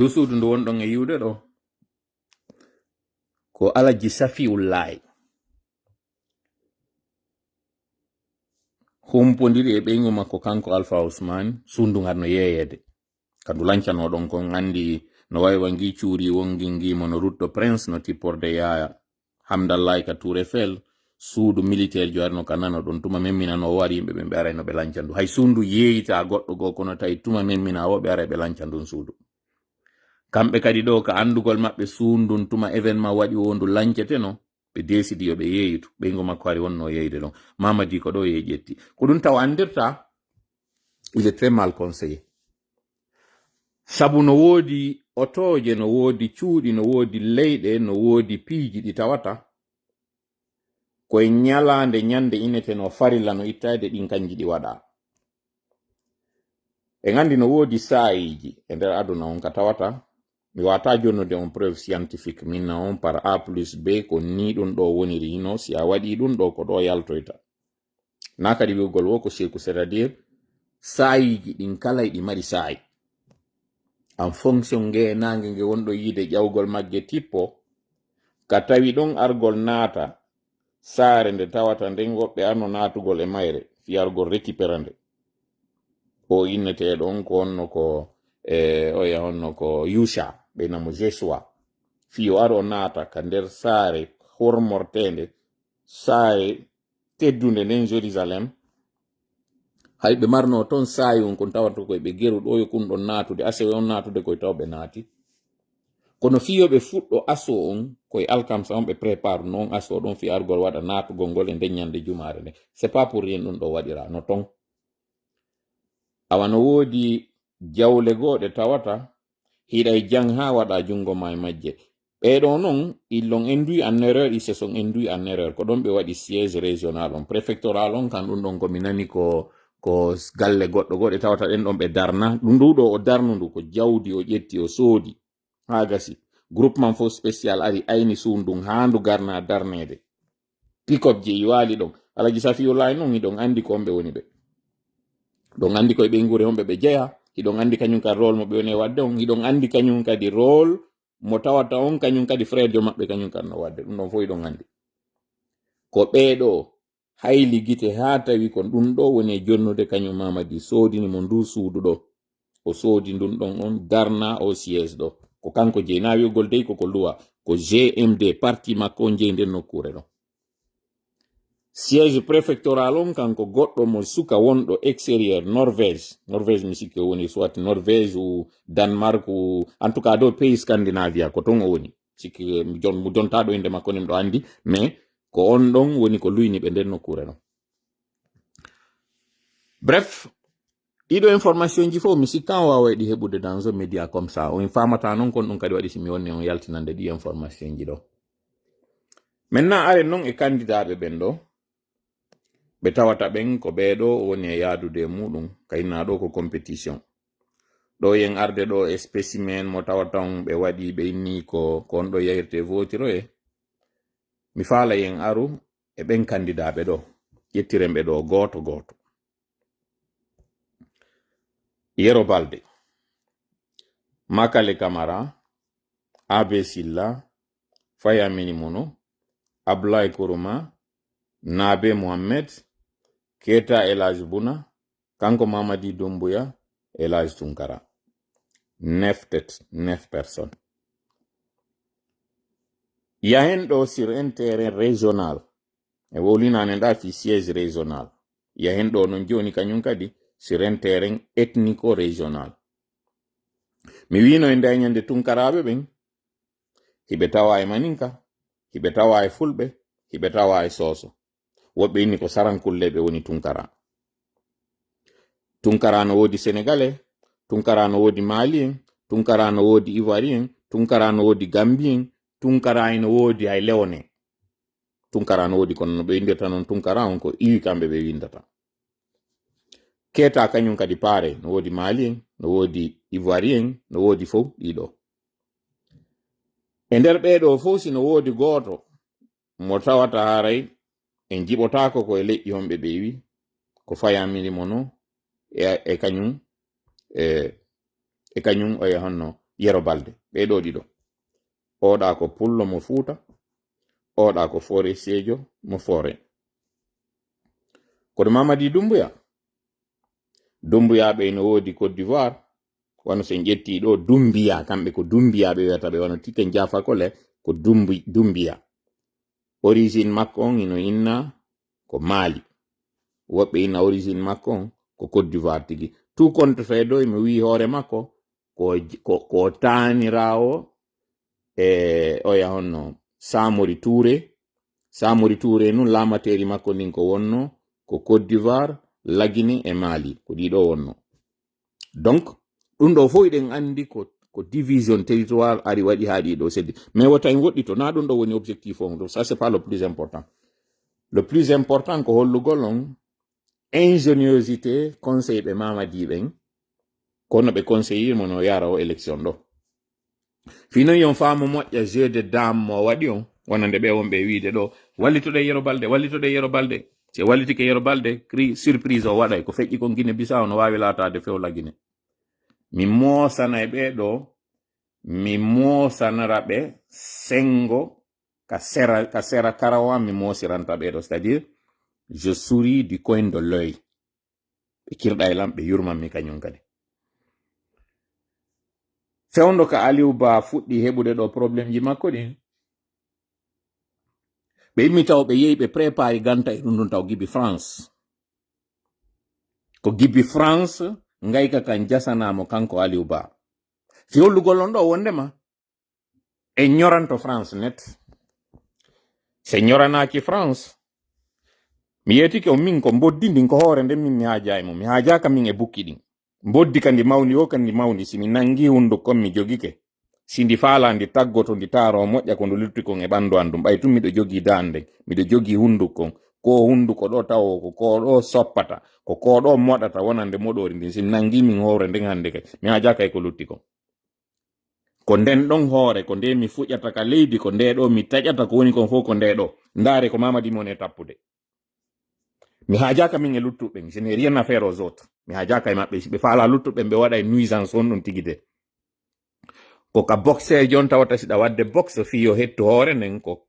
du suudu ndu wonɗon e yiwde ɗo ko Alaji Safiullahi humpodiri e ɓeygu makko kanko Alpha Ousmane sundu ngarno yeeyede kandu lancanoɗon kon andi no wawi wangi cuuri wongi ngimo no route de prince no tipporde ya Hamdallahi ka Tour Eiffel suudu militaire jo arno ka nano ɗon tuma memmina o wari yimɓe ɓe ara no ɓe lanca ndu hay sundu yeeyita goɗɗo goo kono tawi tuma memmina o ɓe ara ɓe lanca ndun suudu kamɓe kadi ɗo ka andugol maɓɓe sundun tuma événement waɗi wondu lancete no ɓe décidi yo ɓe yeeyitu ɓeygu makko ari wonno yeyde ɗon Mamadi ko ɗo ye ƴetti ko ɗum taw andirta il est très mal conseillé sabu no woodi otoje no woodi cuuɗi no woodi leyɗe no woodi piiji ɗi tawata koye ñalande ñande inete no farilla no ittade ɗin kanji ɗi waɗa en andi no woodi saayiji e nder aduna on ka tawata mi wata jonnude on preuve scientifique minna on par A plus B ko ni ɗum ɗo woniri no si a waɗi ɗum ɗo ko ɗo yaltoyta na kadi wiwgol wo ko seku c'est à dire saayiji ɗin kala ɗi mari saayi en fonction nge nge wonɗo yiide ƴawgol magge tippo ka tawi ɗon argol naata saare nde tawata nden woɓɓe arno naatugol e mayre fiyargol récupéra nde o inneteɗon ko honno ko oya honno ko Yusha ɓeynamo Jesua fiyo aro naata ka nder saare hormortende saare teddunde nden Jérusalem hay ɓe marno toon saayi on kon tawata koye ɓe geru ɗo yo kun ɗon naatude asewe on naatude koye taw ɓe naati kono fiyoɓe fuɗɗo aso on koye alkamsa on ɓe prépare noon aso ɗon fi argol waɗa naatugol ngol e nden ñande jumare nde c'est pas pour rien ɗum ɗo waɗira no ton awa no woodi jawle goɗe tawata hiɗay jang ha waɗa jungo ma e majje ɓeɗo noon illon induit en erreur ils se sont induit en erreur ko ɗon ɓe waɗi siège régional on préfectoral on kan ɗum ɗon komi nani ko galle goɗɗo goɗe tawata ɗen ɗon ɓe darna ɗum nduɗo o darnu ndu ko jawdi o ƴetti o soodi ha gasi groupement fo spécial ari ayni sundun ha ndu garna darnede pick-up je waali ɗon Alaji Safiullahi noon hiɗon andi ko onɓe woni ɓe ɗon andi koye ɓeygure honɓe ɓe jeeya hiɗon andi kañum kadi rôle mo ɓe woni wadde on hiɗon andi kañum kadi rôle mo tawata on kañum kadi frère jo maɓɓe kañum kadi no wadde ɗum ɗon fo hiɗon andi ko ɓeeɗo hayli gite ha tawi kon ɗum ɗo woni e jonnude kañum Mamadi soodini mo ndu suudu ɗo o soodi ndun ɗon on darna o siège ɗo ko kanko jeyi na wi'ugol dey koko luwa ko GMD parti makko on jeyi nden nokkure ɗo siège préfectoral on kanko goɗɗo mo suka wonɗo extérieur Norvège mi sikki o woni soit Norvège ou Danemark ou en tout cas ɗo pays Scandinavia ko ton o woni sikki mo jontaɗo inde makko nim ɗo andi mais ko on ɗon woni ko luyni ɓe nden nokkure ɗon bref ɗiɗo information ji fof mi sikka on wawa ɗi heɓude dans un média comme ça on famata noon kon ɗum kadi waɗi simi wonni on yaltinande ɗi information ji ɗo maintenant are noon e candidat ɓe ɓen ɗo ɓe tawata ɓen ko ɓeeɗo woni e yaadude muɗum kayna ɗo ko compétition ɗo yen arde ɗo e spécimen mo tawata on ɓe waɗi ɓe inni ko on ɗo yayirte votiroye mi faala yen aru e ɓen candidat ɓe ɗo ƴettiren ɓe ɗo goto goto Yero Balde Makale Camara Abe Silla Faya Minimono Ablaye Kuruma Nabe Mohammed Keta Elaj Buna Kanko Mamadi Doumbouya Elaj Tunkara 9 têtes 9 personnes yahen ɗo sur un terrain régional e wolinane nda fi siège régional yahen ɗo non joni kañum kadi sur un terrain ethnico régional mi wino e nda ñande tunkaraɓe ɓen hiɓe tawa e maninka hiɓe tawa e fulɓe hiɓe tawa e soso woɓɓe inni ko sarankulleɓe woni tunkara no woodi sénégalais tunkara no woodi malien tunkara no woodi ivoirien tunkara no woodi gambien tunkara no woodi hay léoné tunkara no woodi kono no ɓe windirta noon tunkara on ko iwi kamɓe ɓe windata Keta kañum kadi paare no woodi malien no woodi ivoirien no woodi fof ɗiɗo e nder ɓeɗo fof si no woodi goto mo tawata haray en jiɓotako ko e leƴƴi honɓe ɓe wi ko Faya Minimono e kañum oya honno Yero Balde ɓeɗo ɗiɗo, oɗa ko pullo mo Fuuta, oɗa ko Fore Seejo mo Fore. Kono Mamadi Dumbuya ɓe no woodi Côte d'Ivoire, wano sen ƴetti ɗo Dumbiya, kamɓe ko Dumbiya ɓe wiyata ɓe, wano Tike Jafa Kole ko Dumbiya. Origine makko on ino inna ko Mali, woɓɓe inna origine makko on ko Côte d'Ivoire tigi. Tout compte fait ɗo mi wi hoore makko ko taanirawo oya honno Samori Touré nun lamateri makko ndin ko wonno ko Côte d'Ivoire, Lagine e Mali, ko ɗiɗo wonno. Donc ɗum ɗo fof eɗen andi ko division territoire ari waɗi ha ɗiɗo seddi, mais wota en woɗɗi to na ɗum ɗo woni objectif on. Donc ça c'est pas le plus important. Le plus important ko hollugol on ingéniosité conseil ɓe Mamadi ɓen kono ɓe conseiller mo no yara o élection ɗo. Fino yon faamu moƴƴa jeu de dame mo waɗi on, wonande ɓe wonɓe wiide ɗo wallitoɗe Yero Balde. Se wallitike Yero Balde, surprise o waɗay ko feƴƴi ko Guinée Bissau no wawi latade fewla Guinée. Mi moosana e ɓeɗo, mi moosanara ɓe sengo ka sera karawa mi moosiranta ɓeɗo, c'est-à-dire je souris du coin de l'œil. Ɓe kirɗa e lam ɓe yurmanmi kañum kadi. Fewndo ka Aliou Ba fuɗɗi heɓude ɗo probléme ji makko ɗin, ɓe immi taw ɓe yehi ɓe prépari ganta e ɗum ɗum taw gibi France. Ko gibi France ngayka kan jasanamo kanko Aliou Ba. Fi hollugol on ɗo wondema e ñoranto France net. Se ñoranaki France, mi yetike o min ko mboddi ndin ko hoore nden min mi haaja e mum, mi haajaka min e bukki ɗin. Mboddi kandi mawni o kandi mawni, si mi nangi hundukon mi jogike, si ndi faala ndi taggoto ndi taaro moƴƴa ko ndu lutti kon e ɓandu an ɗum, ɓay tum miɗo jogi dande, miɗo jogi hundukon, ko hunduko ɗo tawo ko ɗo soppata, ko ɗo moɗata wonande moɗori ndin, si mi nangi min hoore nden hande kay mi haajaka e ko lutti kon. Ko nden ɗon hoore, ko nde mi fuƴata ka leydi, ko nde ɗo mi taƴata ko woni kon fof ko nde ɗo, ndaare ko Mamadi mon e tappude. Mi haajaka min e luttuɓe, je n'ai rien à faire aux autres. Mi haajaka e maɓɓe, ɓe faala luttuɓe ɓe waɗa e nuisance on ɗum tigi de. Ko ka boxe jon tawata siɗa wadde boxe fiyo hetto hoore nden ko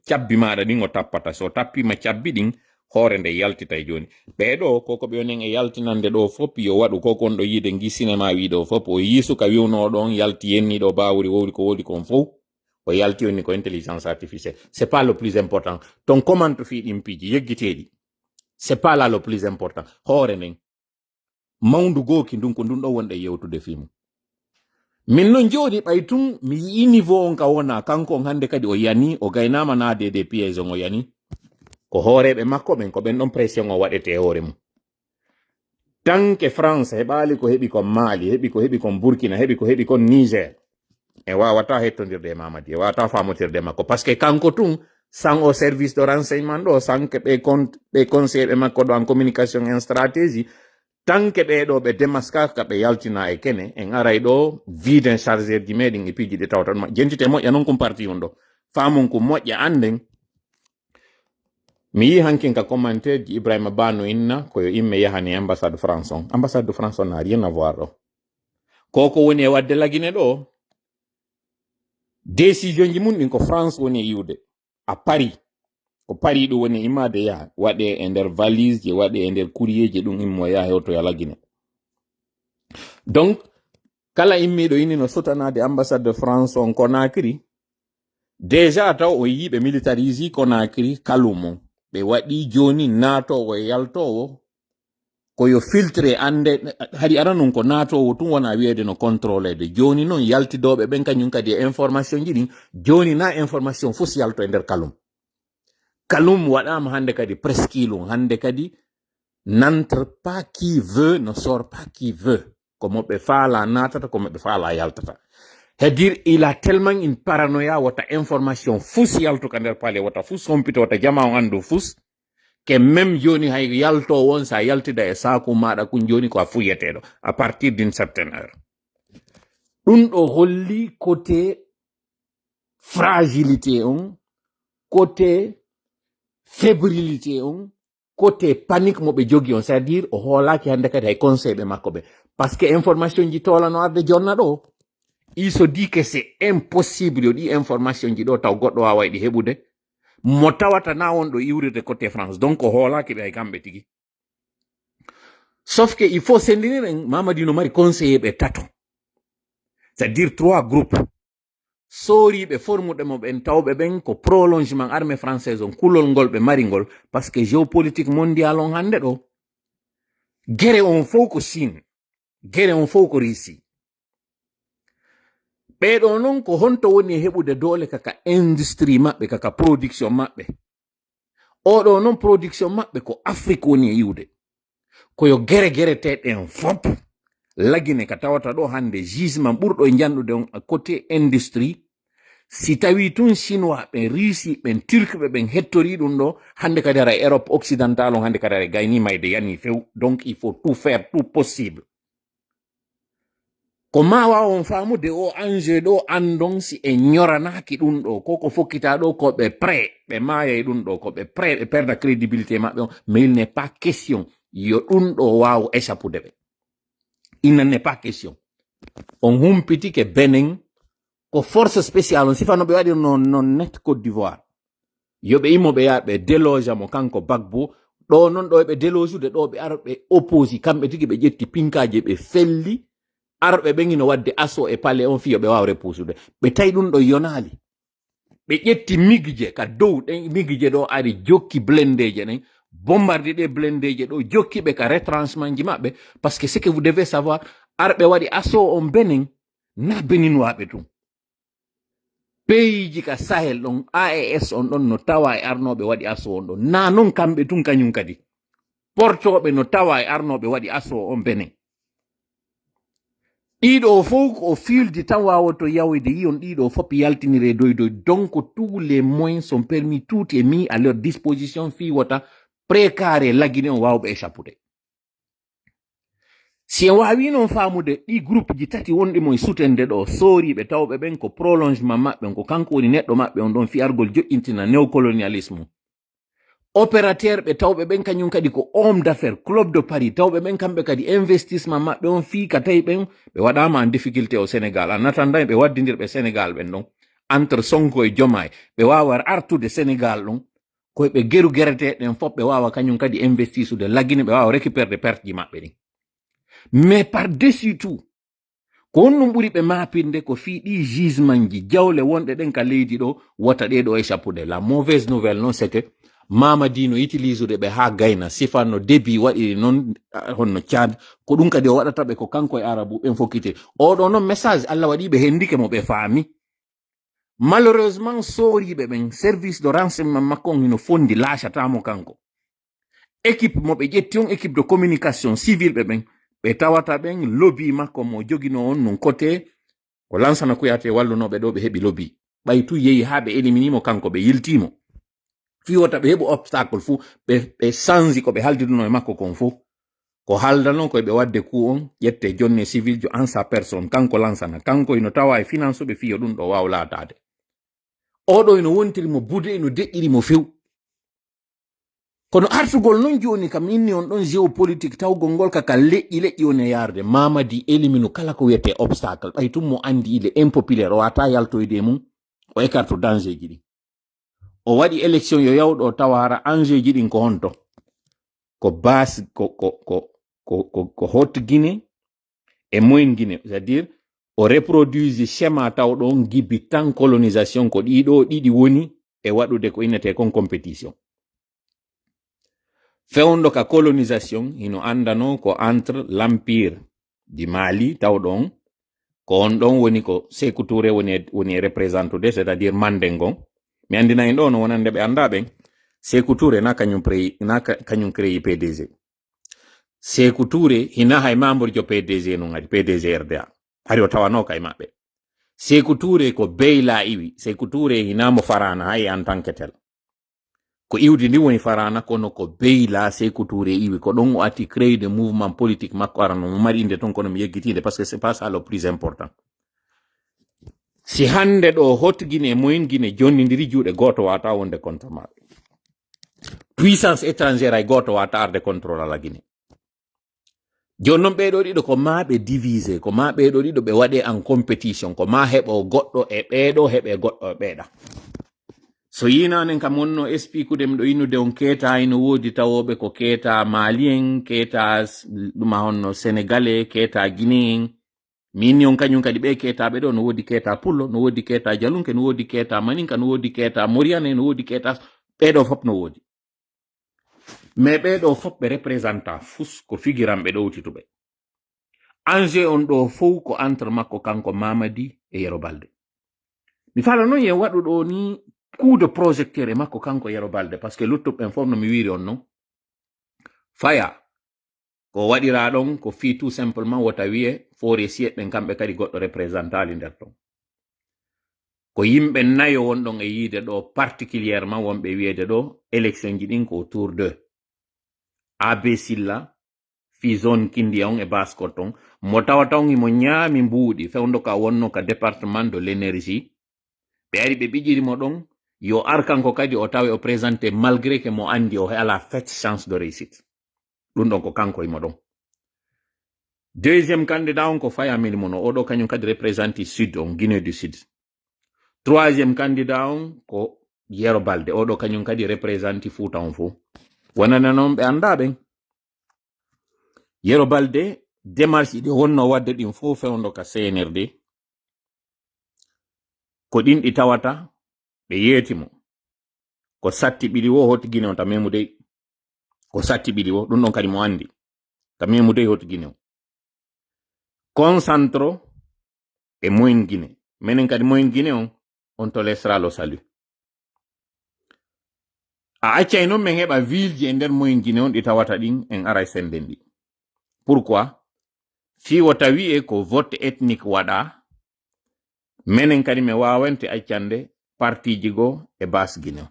cabbi maɗa ɗin o tappata, so tappima cabbi ɗin hoore nde yaltita e joni. Ɓeɗo koko ɓe onen e yaltinande ɗo fop yo waɗu ko kon ɗo yiide gi cinéma wiɗo fop, o yiisuka wiwnoɗon yalti yenniɗo bawuri wowri ko wodi kon fof o yalti onni ko intelligence artificielle. C'est pas le plus important. Ton comment to fi ɗin piiji yeggiteɗi, c'est pas là le plus important. Hoore nden mawndu gooki ndun ko ndun ɗo wonɗe yewtude fimu. Min non joni ɓay tum mi yi niveau on ka wona kanko on hande kadi o yani o gaynama naade des pièges on o yani ko hooreɓe makko ɓen ko ɓen ɗon pression o waɗete hoore mum. Tant que France heɓali ko heɓi kon Mali, heɓi ko heɓi kon Burkina, heɓi ko heɓi kon Niger, e wawata hettodirde e Mamadi, e wawata famotirde makko, par ce que kanko tun sans au service de renseignement ɗo, sans que ɓe conseil makko ɗo en communication en stratégie, tant que ɓeɗo ɓe démasquaka ɓe yaltina e kene, en aray ɗo viden chargeur ji meɗen e piiji ɗi tawta ɗum jentite moƴƴa non kum parti on ɗo famon ko moƴƴa anden. Mi yi hankin ka commentaire ji Ibrahima Bano inna koyo imme yahani ambassade France on. Ambassade de France on n'a rien à voir ɗo. Koko woni e wadde lagine ɗo décision ji mum ɗin ko France woni e yiwde a Paris, ko Paris ɗo woni immade yaha waɗe e nder valise je, waɗe e nder courrier je ɗum immo yaha hewto ya lagine. Donc kala immiɗo ini no sotanade ambassade de France on Conakry, déjà taw o yiɓe militarise Conakry kalumon ɓe waɗi joni naatowo e yaltowo koyo filtré ande haɗi ara non ko naatowo tun wona wiyede no contrôlede, joni noon yaltidoɓe ɓen kañum kadi e information ji ɗin joni na information fof yalto e nder kalum waɗama hande kadi presqu'île hande kadi n'entre pas qui veut, ne sort pas qui veut, ko moɓe faala natata, ko moɓe faala yaltata. C'est-à-dire il a tellement une paranoïa wata information fous yalto ka nder paale, wata fous sompito, wata jama o andu fous, que même joni hay yalto won sa yaltida e saku maɗa kun joni ko a fuyeteɗo à partir d'une certaine heure. Ɗum ɗo holli côté fragilité on, côté fébrilité on, côté panique mo ɓe jogi on, c'est-à-dire o hoolaki hande kadi hay conseil ɓe makko ɓe, par ce que information ji tolano arde jonna ɗo il se dit que c'est impossible yo ɗi information ji ɗo taw goɗɗo wawa ɗi heɓude mo tawata na won ɗo iwrirde côté France donc o hoolaki ɓe hay kamɓe tigi sauf que il faut sendiniren Mamadi no mari conseiller ɓe tato c'est à dire 3 groupes sooriɓe formuɗe mo ɓen tawɓe ɓen ko prolongement armée française on kulol ngol ɓe mari ngol par ce que géopolitique mondial on hande ɗo gere on fof ko Chine gere on fof ko Russie ɓeɗo non ko honto woni heɓude doole kaka industrie maɓɓe kaka production maɓɓe oɗo non production maɓɓe ko Afrique woni e yiwde koyo gere teɗen fop lagine ka tawata ɗo hande gisement ɓurɗo e janɗude on côté industrie si tawi tun chinois ɓen Russie ɓen turque ɓen hettori ɗum ɗo hande kadi ara Europe occidental on hande kadi ara gayni mayde yani few donc il faut tout faire tout possible ko ma wawon famude o enjeu ɗo andon si e ñoranaki ɗum ɗo koko fokkita ɗo ko ɓe prêt ɓe maya e ɗum ɗo ko ɓe prêt ɓe perda crédibilité maɓɓe on mais il n'est pas question yo ɗum ɗo wawa échappude ɓe il n'en est pas question on humpiti ke Benin ko force spéciale on sifano ɓe waɗi non net Côte d'Ivoire yoɓe immoɓe yaha ɓe déloge mo kanko Bagbo ɗo non ɗo ɓe déloge ude ɗo ɓe ara ɓe opposi kamɓe tigi ɓe ƴetti pinkaji ɓe felli arɓe ɓen ino wadde asso e palais on fiyo ɓe wawa repusude ɓe tawi ɗum ɗo yonali ɓe ƴetti migje ka dow ɗen migje ɗo ari jokki blendeje ɗen bombarde ɗe blendeje ɗo jokkiɓe ka retranchement ji maɓɓe par ce que ce que vous devez savoir arɓe waɗi asso on Benin na Beninwaɓe tum pays ji ka Sahel ɗon AES on ɗon no tawa e arnoɓe waɗi asso on ɗon na non kamɓe tum kañum kadi portoɓe no tawa e arnoɓe waɗi asso on Benin ɗiɗo fof au fil du temps wawoto yawde yiyon ɗiɗo fop yaltinire doydoy donc tous les moyens sont permis tout est mis à leur disposition fi wota précaré lagine on wawɓe échappude si en wawi non famude ɗi groupe ji tati wonɗi mo e sutende ɗo sooriɓe tawɓe ɓen ko prolongement maɓɓe ko kanko woni neɗɗo maɓɓe on ɗon fiyargol joƴƴintina néocolonialisme opérateur ɓe tawɓe ɓen kañum kadi ko homme d'affaires club de Paris tawɓe ɓen kamɓe kadi investissement maɓɓe on fii ka tawi ɓen ɓe waɗama en difficulté au Sénégal en attendant ɓe waddidirɓe Sénégal ɓen ɗon entre Sonko e Diomaye ɓe wawa artude Sénégal ɗon koyeɓe geru gereteɗen fof ɓe wawa kañum kadi investisude laggine ɓe wawa récupérde perte ji maɓɓe ɗin mais par dessus tout ko honɗum ɓuri ɓe mapinde ko fii ɗi gisement ji jawle wonɗe ɗen ka leydi ɗo wota ɗeɗo échappude la mauvaise nouvelle non c'est que Mamadi no utilise ude ɓe ha gayna sifanno débit waɗiri noon honno Tchad ko ɗum kadi o waɗata ɓe ko kanko e arabu ɓen fokkite oɗo noon message Allah waɗi ɓe hendike mo ɓe faami malheureusement sooriɓe ɓen service de renseignement makko on hino fondi laachatamo kanko équipe mo ɓe ƴetti on équipe de communication civile ɓe ɓe tawata ɓen lobby makko mo jogino on non côté ko lansana kuyate wallunoɓe ɗo ɓe heɓi lobby ɓaytu yehi ha ɓe éliminimo kanko ɓe yiltimo fiwota ɓe heɓu obstacle fou ɓe changi ko ɓe haldiduno e makko kon fou ko haldano koye wadde coup on ƴette jonne civil jo en sa personne kanko lansana kanko ino tawa e finance ɓe fiyo ɗum ɗo waw latade oɗo ino wontiri mo bude ino deƴƴiri mo few kono artugol non joni kam inni on ɗon géopolitique tawgol ngol kaka leƴƴi on e yarde Mamadi élimine kala ko wiyete obstacle ɓay tum mo andi il est impopulaire o wata yaltoyde mum o écarte danger ji ɗi o waɗi élection yo yawɗo tawara enjeu ji ɗin ko honto ko base ko haute Guinée et moyenne Guinée c'est à dire o reproduise schéma tawɗon gibi tan colonisation ko ɗiɗo ɗiɗi woni e waɗude ko innete kon compétition fewndo ka colonisation hino andano ko entre l'empire du Mali tawɗon ko on ɗon woni ko Sékou Touré woni représentude c'est à dire Mandengon mi andina en ɗo no wonande ɓe anda ɓen Sékou Touré na kañum créé PDG Sékou Touré hina hay membre jo PDG non adi PDG RDA hari o tawano kay maɓɓe Sékou Touré ko beyla iwi Sékou Touré hinamo farana hay en tant que tel ko iwdi ndi woni farana kono ko beyla Sékou Touré iwi ko ɗon o ati créé de mouvement politique makko arano mo mari inde ton kono mi yeggitide parce que c'est pas ça le plus important si hande ɗo haute Guinée moyenne Guinée jonnidiri juuɗe goto wata wonde contre maɓɓe puissance étrangère ay goto wata arde contrôle ala Guinée jonnon ɓeɗo ɗiɗo ko ma ɓe divise ko ma ɓeɗo ɗiɗo ɓe waɗe en compétition ko ma heɓo goɗɗo e ɓeɗo heɓe goɗɗo e ɓeɗa so yinanen kam wonno expliqude miɗo yinude on keta ino wodi tawoɓe ko keta malien keta ɗuma honno sénégalais keta guinéen min on kañum kadi ɓe ketaɓe ɗo no wodi keta pullo no wodi keta jalunke no wodi keta maninka no wodi keta moriane no wodi keta ɓeɗo fop no wodi mais ɓeɗo fop ɓe représenta fus ko figiranɓe ɗowtituɓe enjeu on ɗo fof ko entre makko kanko Mamadi e Yero Balde mi fala noon yen waɗu ɗo ni coup de projecteur e makko kanko Yero Balde par ce que luttuɓen fof no mi wiri on non faya ko waɗira ɗon ko fi tout simplement wota wiye fore siyeɓɓen kamɓe kadi goɗɗo représentali nder ton ko yimɓe nayo wonɗon e yiide ɗo particulièrement wonɓe wiyede ɗo élection ji ɗin ko tour 2 AB Silla fi zone Kindia on e Baskot ton mo tawata on imo ñaami mbuuɗi fewndo ka wonno ka département de l'énergie ɓe ari ɓe ɓijirimo ɗon yo ar kanko kadi o tawe o présenté malgré que mo andi o ala fait chance de réussite ɗum ɗon ko kanko imo ɗon deuxième candidat on ko Fayamini Mono oɗo kañum kadi représente sud on Guinée du Sud troisième candidat on ko Yero Balde oɗo kañum kadi représente Fouta on fo wonana noon ɓe anda ɓen Yero Balde démarche ɗi wonno wadde ɗin fo fewndo ka CNRD ko ɗin ɗi tawata ɓe yeetimo ko satti ɓiɗi wo hoti Guinée on ta memudey ko satti ɓiɗi wo ɗum ɗon kadi mo andi ta memudey hoti Guinée on concentro e moyen Guinée menen kadi moyen Guinée on to laissera le salut a accay noon min heɓa ville ji e nder moyen Guinée on ɗi tawata ɗin en ara senden ɗi pourquoi fiwo tawi e ko vote ethnique waɗa menen kadi mi wawante accande partiji go e bas Guinée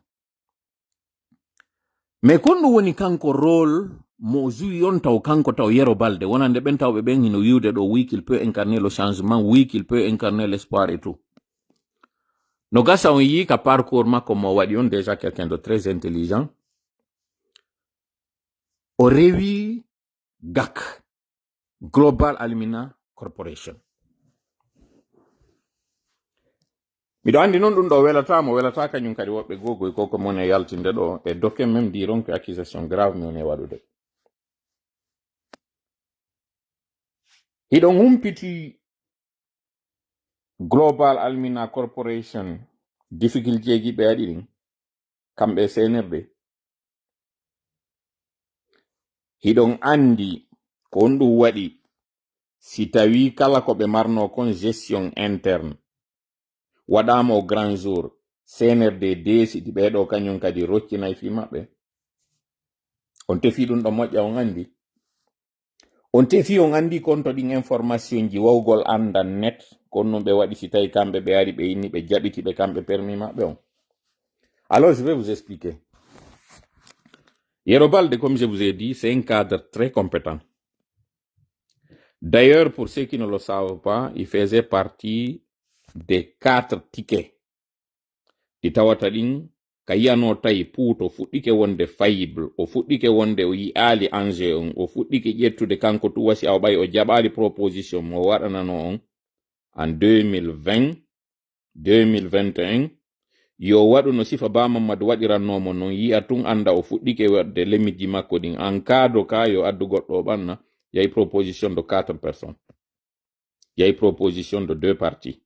mais kon ɗum woni kanko rôle mo joui on taw kanko taw Yero Balde wonande ɓen tawɓe ɓen hino wiwde ɗo oui qu'il peut incarner le changement oui qu'il peut incarner l'espoir et tout no gasa on yi ka parcours makko mo waɗi on déjà quelqu'un de très intelligent o rewi GAC Global Alumina Corporation miɗo andi noon ɗum ɗo welatamo welata kañum kadi woɓɓe gogoy koko mon e yaltinde ɗo e dokke même diron que accusation grave mi woni e waɗude hiɗon humpiti Global Alumina Corporation difficulté ji ɓe waɗi ɗin kamɓe CNRD hiɗon andi ko on ɗum waɗi si tawi kala ko ɓe marno kon gestion interne waɗama o grand jour CNRD desidi ɓeɗo kañum kadi roccinay fi maɓɓe on tefi ɗum ɗo moƴƴa on andi on tefi on andi konto ɗin information ji wawgol andan net kono ɓe waɗi si tawi kamɓe ɓe ari ɓe inni ɓe jaɓiti ɓe kamɓe permis maɓɓe on alors je vais vous expliquer Yero Balde comme je vous ai dit c'est un cadre très compétent d'ailleurs pour ceux qui ne le savent pas il faisait partie des 4 tickets ɗi tawata ɗin ka yiyano tawi Pout o fuɗɗike wonde fayible o fuɗɗike wonde o yi'ali enjeu on o fuɗɗike ƴettude kanko tu wasi aw ɓay o jaɓali proposition mo waɗanano on en 2020 2021 yo waɗu no sifa Ba Mamadou waɗirannomo noon yi'a tun anda o fuɗɗike wadde lemiji makko ɗin en cadre ka yo addu goɗɗo o ɓanna yahi proposition de 4 personnes yahi proposition de 2 parties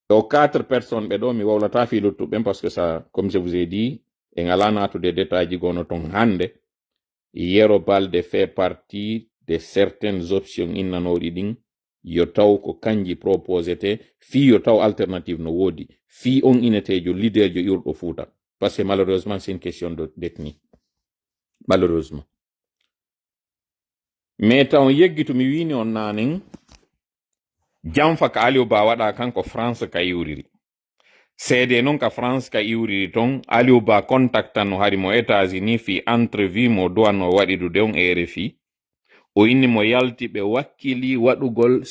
aux 4 personnes ɓeɗo mi wawlata fi luttuɓen parce que ça comme je vous ai dit en ala natude détail ji gono ton hande Yero Balde fait partie de certaines options innanoɗi ɗin yo taw ko kanji proposete fi yo taw alternative no wodi fi on inetejo leader jo ƴurɗo Fouta parce que malheureusement c'est une question d'ethnie malheureusement mais taw yeggi mi wini on nanen jamfa ka Aliou Ba waɗa kanko France ka iwriri seede noon ka France ka iwriri ton Aliou Ba contactan no hari mo États-Unis fi entrevue mo duwanno waɗidude on e RFI o inni mo yalti ɓe wakkili waɗugol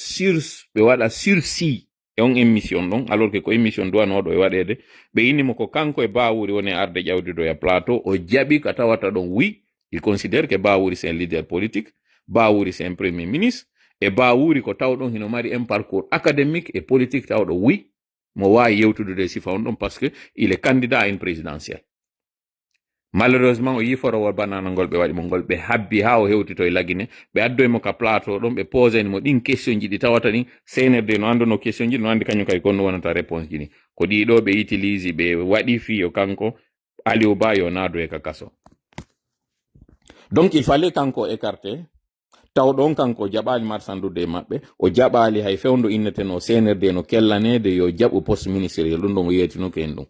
ɓe waɗa sursis e on émission ɗon alors que ko émission duwanoɗo e waɗede ɓe inni mo ko kanko e Bawuri woni arde ƴawdido ya plateau o jaɓi ka tawata ɗon oui il considère que Bawuri c'est un leader politique Bawuri c'est un premier ministre et Bawuri ko tawɗon hino mari un parcours académique et politique tawɗo oui mo wawi yewtude sifa on ɗon parce que il est candidat à une présidentielle. Malheureusement o yiforo banana ngol ɓe waɗi mo ngol ɓe habbi ha o hewtito e lagine ɓe addoymo ka plateau ɗon ɓe poseni mo ɗin question ji ɗi tawata ɗin CNRD no anduno question ji no andi kañum kay konno wonata réponse ji ɗi ko ɗiɗo ɓe utilise ɓe waɗi fiyo kanko Aliou Ba yo naado e ka kaso. Donc il fallait kanko écarté tawɗon kanko jaɓali marsandude maɓɓe o jaɓali hay fewndo inneteno CNRD no kellanede yo jaɓu poste ministériel ɗum ɗon o yeytino ken ɗum.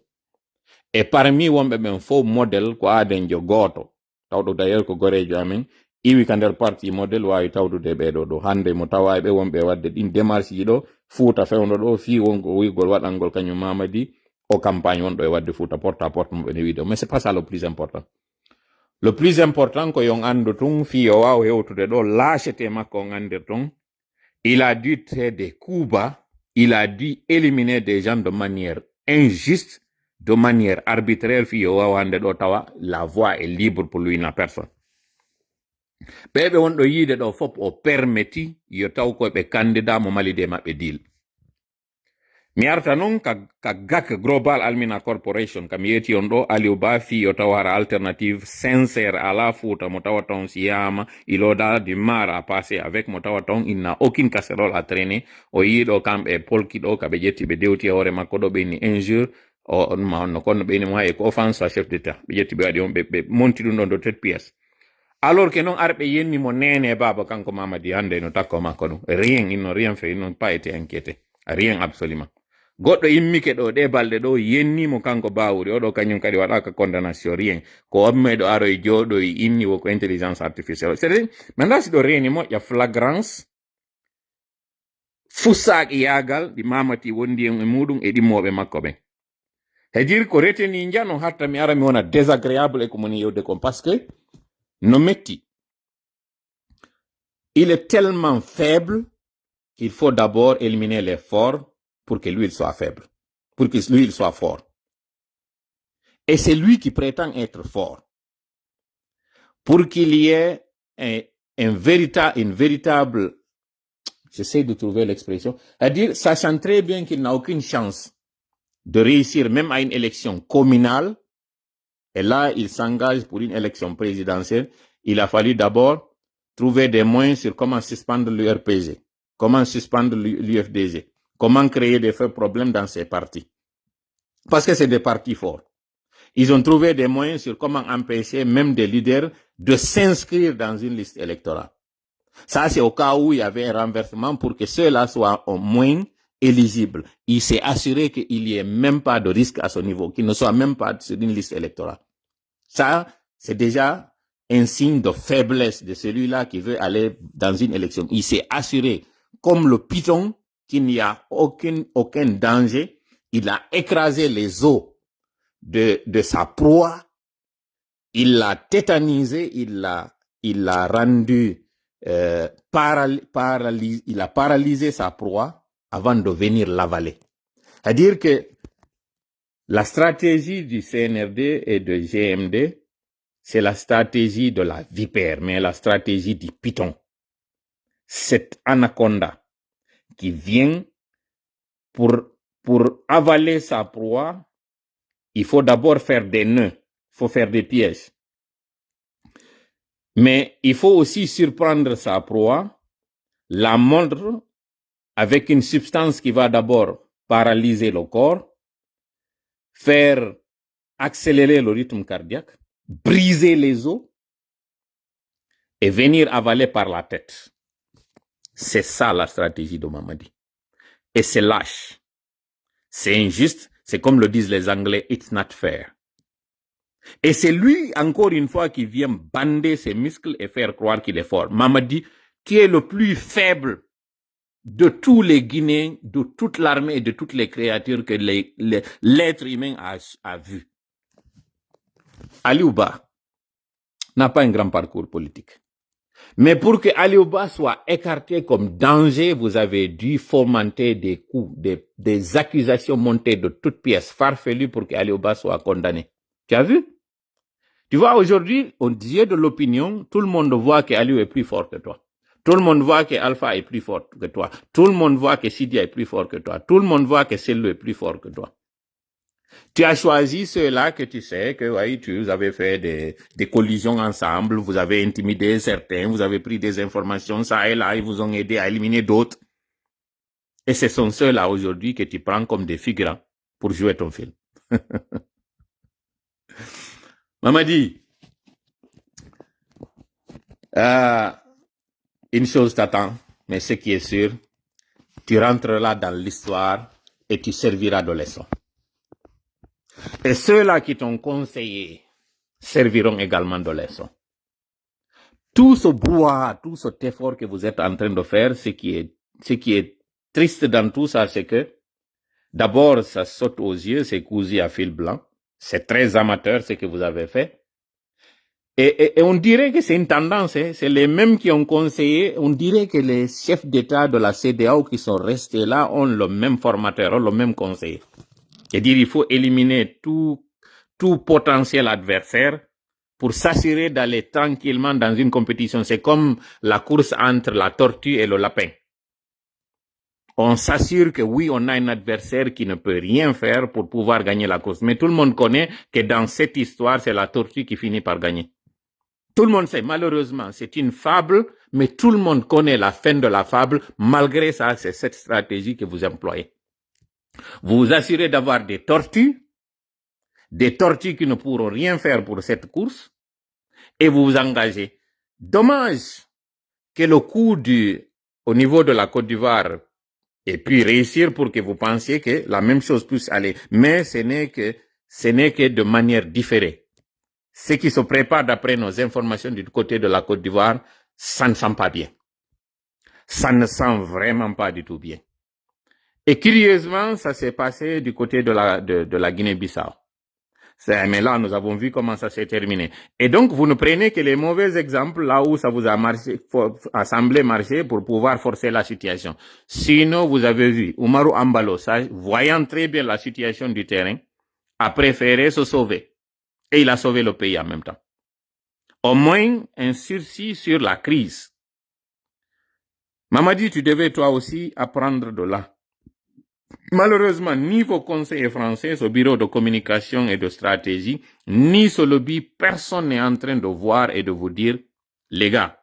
Et parmi wonɓe ɓen fof modèle ko adenjo goto tawɗo d'ailleurs ko gorejo amen iwi ka nder parti modèle wawi tawdude ɓeɗo ɗo hande mo tawa ɓe wonɓe wadde ɗin démarche ji ɗo Fouta fewndo ɗo fi wonko wigol waɗangol kañum Mamadi o campagne wonɗo e wadde Fouta porte à porte moɓe ne wiɗo mais c'est pas ça le plus important. Le plus important ko yon andu tun fi o waw hewtude ɗo lâcheté makko on andir ton il a dû faire des coups bas, il a dû éliminer des gens de manière injuste, de manière arbitraire fi o waw hande ɗo tawa la voie est libre pour lui na personne. ɓeɓe wonɗo yiide ɗo fop o permetti yo taw koɓe candidat mo malide maɓɓe deal. Mi arta noon ka GAC Global Almina Corporation kam yeti on ɗo Aliou Ba fi yo taw hara alternative sincère à la Fouta mo tawa ton si yama il aura du mal à passer avec mo tawa ton il n'a aucune casserole à traîner o yiɗo kamɓe polki ɗo kaɓe ƴetti ɓe dewti e hoore makko ɗo ɓeyni injure no konno ɓeyni mo hay ko offense à chef d'état ɓe ƴetti ɓe waɗi on ɓe monti ɗum ɗon de tête pièce alors que non arɓe yenni mo nene baba kanko Mamadi hande no takko makko ɗum rien ils n'ont rien fait ils n'ont pas été inquiétés rien absolument goɗɗo immike ɗo ɗe balɗe ɗo yennimo kanko Bawuri oɗo kañum kadi waɗaka condamnation rien ko ommeɗo aro e jooɗo e inni woko intelligence artificielle c'est mi anda si ɗo reeni moƴƴa flagrance fussaki yagal ɗi Mamati wondi e muɗum e ɗimmoɓe makko ɓen c'est-à-dire ko reteni jano hatta mi ara mi wona désagréable e ko moni yewde kon parce que no metti il est tellement faible qu'il faut d'abord éliminer les forts pour que lui il soit faible, pour que lui il soit fort. Et c'est lui qui prétend être fort. Pour qu'il y ait une véritable, j'essaie de trouver l'expression, c'est-à-dire sachant très bien qu'il n'a aucune chance de réussir même à une élection communale, et là il s'engage pour une élection présidentielle, il a fallu d'abord trouver des moyens sur comment suspendre l'URPG, comment suspendre l'UFDG, comment créer des faux problèmes dans ces partis. Parce que c'est des partis forts. Ils ont trouvé des moyens sur comment empêcher même des leaders de s'inscrire dans une liste électorale. Ça, c'est au cas où il y avait un renversement pour que ceux-là soient au moins éligibles. Il s'est assuré qu'il n'y ait même pas de risque à ce niveau, qu'ils ne soient même pas sur une liste électorale. Ça, c'est déjà un signe de faiblesse de celui-là qui veut aller dans une élection. Il s'est assuré, comme le python, qu'il n'y a aucun danger. Il a écrasé les os de sa proie. Il l'a tétanisé, il l'a rendu il a paralysé sa proie avant de venir l'avaler. C'est-à-dire que la stratégie du CNRD et de GMD, c'est la stratégie de la vipère, mais la stratégie du python. Cette anaconda qui vient pour avaler sa proie, il faut d'abord faire des nœuds, il faut faire des pièges. Mais il faut aussi surprendre sa proie, la mordre avec une substance qui va d'abord paralyser le corps, faire accélérer le rythme cardiaque, briser les os et venir avaler par la tête. C'est ça la stratégie de Mamadi. Et c'est lâche. C'est injuste. C'est comme le disent les Anglais, it's not fair. Et c'est lui, encore une fois, qui vient bander ses muscles et faire croire qu'il est fort. Mamadi, tu es le plus faible de tous les Guinéens, de toute l'armée et de toutes les créatures que l'être humain a vues. Aliou Ba n'a pas un grand parcours politique. Mais pour que Aliou Ba soit écarté comme danger, vous avez dû fomenter des coups, des accusations montées de toutes pièces farfelues pour que Aliou Ba soit condamné. Tu as vu? Tu vois, aujourd'hui, aux yeux de l'opinion, tout le monde voit que Aliou est plus fort que toi. Tout le monde voit que Alpha est plus fort que toi. Tout le monde voit que Sidia est plus fort que toi. Tout le monde voit que Cello est plus fort que toi. Tu as choisi ceux-là que tu sais que vous avez fait des collisions ensemble, vous avez intimidé certains, vous avez pris des informations, ça et là, ils vous ont aidé à éliminer d'autres. Et ce sont ceux-là aujourd'hui que tu prends comme des figurants pour jouer ton film. Mamadi, une chose t'attend, mais ce qui est sûr, tu rentreras dans l'histoire et tu serviras de leçon. Et ceux-là qui t'ont conseillé serviront également de leçon. Tout ce brouhaha, tout cet effort que vous êtes en train de faire, ce qui est triste dans tout ça, c'est que d'abord, ça saute aux yeux, c'est cousu à fil blanc. C'est très amateur ce que vous avez fait. Et on dirait que c'est une tendance, hein. C'est les mêmes qui ont conseillé, on dirait que les chefs d'État de la CEDEAO qui sont restés là ont le même formateur, ont le même conseiller. C'est-à-dire il faut éliminer tout potentiel adversaire pour s'assurer d'aller tranquillement dans une compétition. C'est comme la course entre la tortue et le lapin. On s'assure que oui, on a un adversaire qui ne peut rien faire pour pouvoir gagner la course. Mais tout le monde connaît que dans cette histoire, c'est la tortue qui finit par gagner. Tout le monde sait, malheureusement, c'est une fable, mais tout le monde connaît la fin de la fable. Malgré ça, c'est cette stratégie que vous employez. Vous vous assurez d'avoir des tortues qui ne pourront rien faire pour cette course, et vous vous engagez. Dommage que le coup au niveau de la Côte d'Ivoire ait pu réussir pour que vous pensiez que la même chose puisse aller. Mais ce n'est que de manière différée. Ce qui se prépare d'après nos informations du côté de la Côte d'Ivoire, ça ne sent pas bien. Ça ne sent vraiment pas du tout bien. Et curieusement, ça s'est passé du côté de la Guinée-Bissau. Mais là, nous avons vu comment ça s'est terminé. Et donc, vous ne prenez que les mauvais exemples là où ça vous a semblé marcher pour pouvoir forcer la situation. Sinon, vous avez vu, Umaru Ambalo, voyant très bien la situation du terrain, a préféré se sauver. Et il a sauvé le pays en même temps. Au moins, un sursis sur la crise. Mamadi, tu devais toi aussi apprendre de là. Malheureusement, ni vos conseillers français, au bureau de communication et de stratégie, ni ce lobby, personne n'est en train de voir et de vous dire, les gars,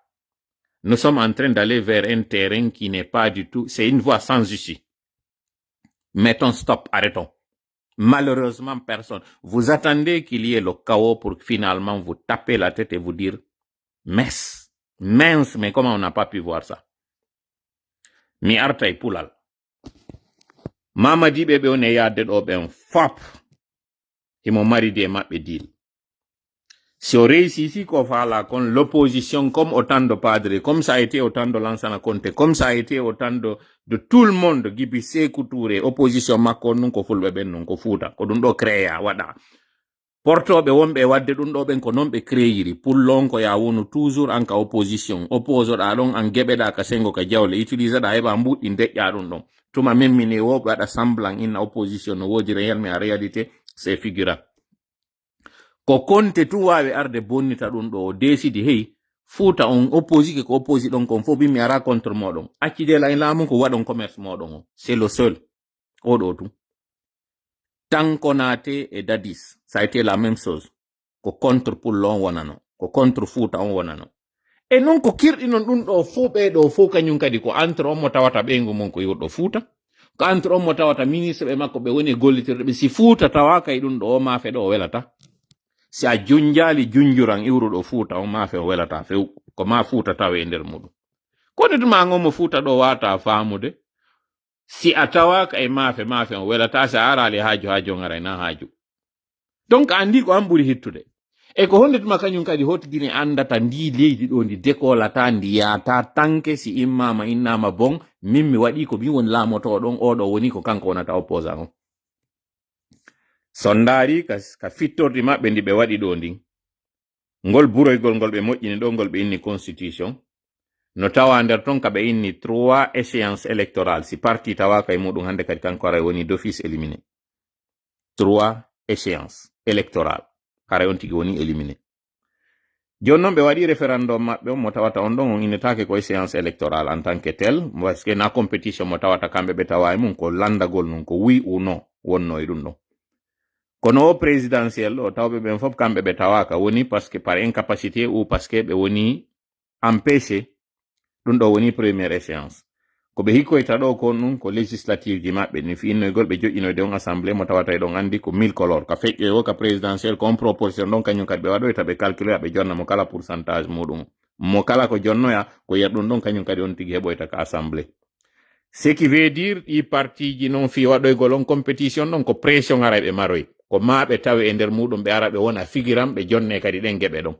nous sommes en train d'aller vers un terrain qui n'est pas du tout, c'est une voie sans issue. Mettons stop, arrêtons. Malheureusement, personne. Vous attendez qu'il y ait le chaos pour finalement vous taper la tête et vous dire, mince, mais comment on n'a pas pu voir ça? Mi artay pulal. Mamadi bebe on yadde do ben fop. Imo mari de mabbe deal. Si on réussit ici qu'on fait là, con l'opposition, comme autant de padres, comme ça a été autant de Lansana Conté, comme ça a été autant de tout le monde, Gibise Koutouré, opposition Makon, non ko fulbe ben non ko futa, ko dun do créa wada. Portoɓe wonɓe wadde ɗum ɗo ɓen ko non ɓe créiri pour lon ko ya wonu toujours en ka opposition opposoɗa ɗon an geɓeɗa ka sengo ka jawle utilise ɗa heɓa mbuɗɗi deƴƴa ɗum ɗon tuma memmine woɓe waɗa semblant inna opposition no wodi réel mais en réalité c'est figura ko konte tu wawi arde bonnita ɗum ɗo o décide hey fuuta on opposike ko opposi ɗon kon fof bimmi ara contre moɗon accidela en laamu ko waɗon commerce moɗon o c'est le seul oɗo tout Tant Konaté et Dadis, ça a été la même chose. Ko contre pour l'on wanano, ko contre Fouta on wanano. Et non ko kirdi non dun do fo be do fo kanyum kadi ko entre on mo tawata bengo mon ko yurdo Fouta. Ko entre on mo tawata ministre e makko be woni gollitirde be si Fouta tawaka e dun do ma fe do welata. Si a junjali junjuran iwrudo Fouta on ma fe welata fe ko ma Fouta tawe nder mudum. Ko ne dum ngomo Fouta do wata faamude. Si atawaka e mafe on welata sa arali hajo ngara na hajo donc andi ko amburi hittude e ko honde tuma kanyum kadi hotidini andata ndi leydi do ndi dekolata ndi yata tanke si immama innama bon mimmi wadi ko mi won lamoto don odo woni ko kanko wonata opposant o sondari ka fittordi mabbe ndi be wadi do ndi ngol buroygol ngol be mojjini do ngol be inni constitution no tawa nder ton ka be inni 3 échéances électorales si parti tawa kay mudum hande kadi kanko ara woni d'office éliminé 3 échéances électorales kare on tigi woni éliminé jonnon ɓe waɗi référendum maɓɓe on mo tawata on ɗon on innetake koye séance électorale en tant que tel parce que na compétition mo tawata kamɓe ɓe tawa e mum ko landagol nun ko oui ou non wonno e ɗum ɗon kono o présidentiel ɗo tawɓe ɓen fof kamɓe ɓe tawaka woni parce que par incapacité ou parce que ɓe woni empêché ɗum ɗo woni première échéance ko ɓe hikkoyta ɗo kon ɗum ko législative ji maɓɓe ni finnoygol ɓe joƴƴinoyde on assemblée mo tawata e ɗon andi ko 1000 color ka feƴƴoy o ka présidentiel ko on proposition ɗon kañum kadi ɓe waɗoyta ɓe calculoya ɓe jonna mo kala pourcentage muɗum mo kala ko jonnoya ko yer ɗum ɗon kañum kadi on tigi heɓoyta ka assemblée ce qui veut dire ɗi parti ji noon fi waɗoygol on compétition ɗon ko pression ara ɓe maroy ko ma ɓe tawe e nder muɗum ɓe ara ɓe wona figiram ɓe jonne kadi ɗen geɓe ɗon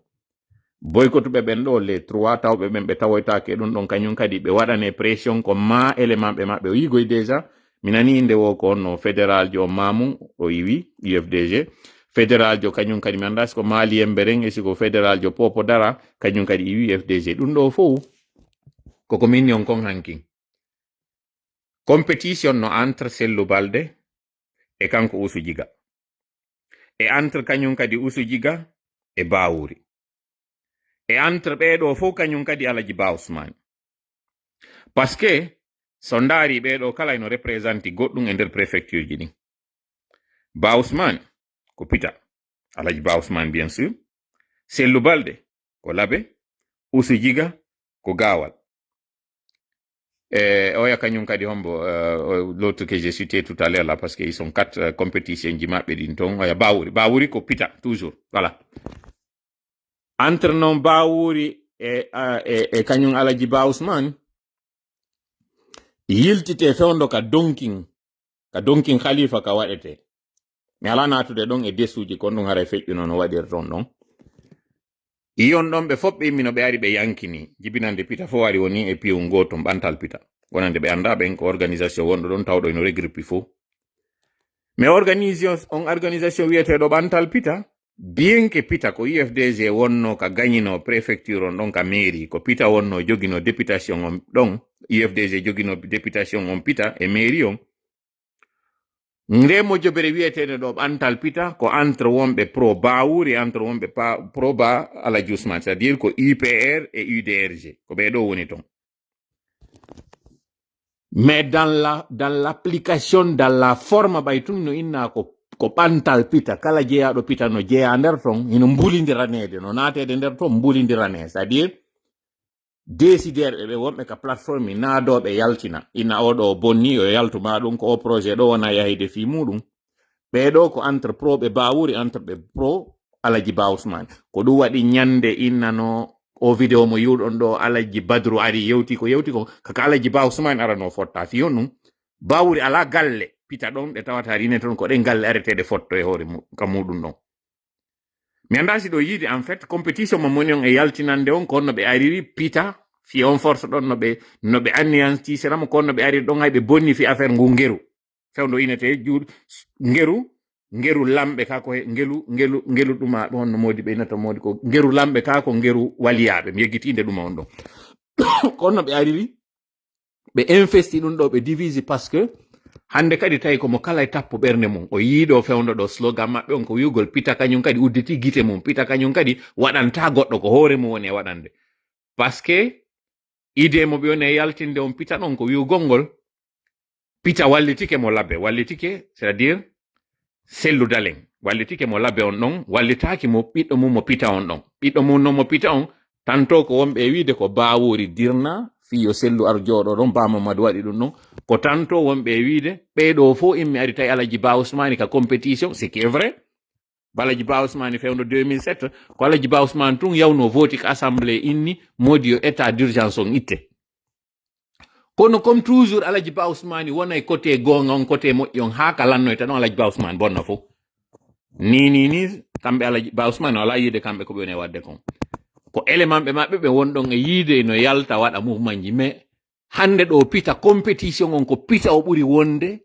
boykotuɓe ɓen ɗo les 3 tawɓe ɓen ɓe tawoytake ɗum ɗon kañum kadi ɓe waɗane pression ko ma élément ɓe maɓɓe o yigoy déjà mi nani inde wo ko onno fédéral jo mamum o yiwi UFDG fédéral jo kañum kadi mi anda siko maali emberen e siko fédéral jo popo dara kañum kadi yiwi UFDG ɗum ɗo fof koko minni on kon hankin compétition no entre Sellu Balde e kanko Usu Jiga e entre kañum kadi Usu Jiga e Bawuri e entre ɓeɗo fof kañum kadi Alaji Ba Ousmane parce que so ndaari ɓeɗo kala eno représenté goɗɗum e nder préfecture ji ɗin Ba Ousmane ko Pita Alaji Ba Ousmane bien sûr Sellu Balde ko Labe Usu Jiga ko Gawal oya kañum kadi hombo l'autre que j'ai cité tout à l'heure là parce que ils sont 4 compétitions ji maɓɓe ɗin ton oya Bawuri ko Pita toujours voilà entre non Bawuri e kañum Alaji Ba Ousmane yiltite fewndo ka donkin khalifa ka waɗete mi ala natude ɗon e desuji kon ɗum hara feƴƴuno no waɗir ton ɗon iyon ɗon ɓe fof ɓe immino ɓe ari ɓe yankini jibinande Pita fo wari woni e piwum goto ɓantal Pita wonande ɓe anda ɓen ko organisation wonɗo ɗon tawɗo eno regroupe fof mais organisation wiyeteɗo ɓantal Pita bien que Pita ko UFDG wonno ka gagnino préfecture on ɗon ka mairie ko Pita wonno jogino députation on ɗon UFDG jogino députation on Pita e mairie on ndemo jobere wiyeteɗo ɗo ɓantal Pita ko entre wonɓe pro Bawuri entre wonɓe pro Ba Alaji Ousmane c'est à dire ko UPR et UDRG ko ɓeɗo woni ton mais dans l'application dans la forme ɓay tun no inna ko ɓantal Pita kala jeeyaɗo Pita no jeeya nder ton ino mbulidiranede no naatede nder ton mbulidirane c'est à dire décidére ɓe wonɓe ka plateforme naadoɓe yaltina ina oɗo bonni o yaltuma ɗum ko o projet ɗo wona yahide fi muɗum ɓeɗo ko entre pro ɓe Bawuri entre ɓe pro Alaji Ba Ousmane ko ɗum waɗi ñande innano o vidéo mo yiwɗon ɗo Alaji Badru ari yewti ko kaka Alaji Ba Ousmane arano fotta fiyon ɗum Bawuri ala galle Pita ɗon ɗe tawata rine toon ko ɗen galle areteɗe fotto e hoore ka muɗum ɗon mi anda si ɗo yiide en fait compétition mo moni on e yaltinande on ko onno ɓe ariri Pita fi on force ɗon no ɓe anéantisiramo ko onno ɓe ariri ɗon hay ɓe bonni fi affaire ngu ngeru fewndo inete ngeru lamɓe ka ko ngelu ɗuma ɗon no modi ɓe inata modi ko ngeru lamɓe ka ko ngeru waliyaɓe mi yeggitinde ɗuma on ɗon ko onno ɓe ariri ɓe investi ɗum ɗo ɓe divise parce que hande kadi tawi komo kala e tappo ɓernde mum o yiiɗo fewndo ɗo slogan maɓɓe on ko wiugol Pita kañum kadi udditi guite mum Pita kañum kadi waɗanta goɗɗo ko hoore mum woni e waɗande parce que idée mo ɓe woni e yaltinde on Pita ɗon ko wiugol ngol Pita wallitike mo labbe wallitike c'est à dire Sellu Daleng wallitike mo labbe on ɗon wallitaki mo ɓiɗɗo mum mo Pita on ɗon ɓiɗɗo mum non mo Pita on tanto ko wonɓe wiide ko Bawuri dirna fiyo Sellu ar jooɗo ɗon Ba Mamadou waɗi ɗum ɗon ko tanto wonɓe wiide ɓeɗo fof immi ari tawi Alaji Ba Ousmane ka compétition ce qui est vrai Alaji Ba Ousmane fewndo 2007 ko Alaji Ba Ousmane tun yawno voti ko assemblée inni modi yo état d'urgence on itte kono comme toujours Alaji Ba Ousmane wona e côté gonga on côté moƴƴi on ha ka lannoy tan Alaji Ba Ousmane bonna fof ni kamɓe Alaji Ba Ousmane wala yiide kamɓe ko ɓe woni e wadde kon ko élément ɓe maɓɓe ɓe wonɗon e yiide no yalta waɗa mouvement ji mais hande ɗo Pita compétition on ko Pita o ɓuri wonde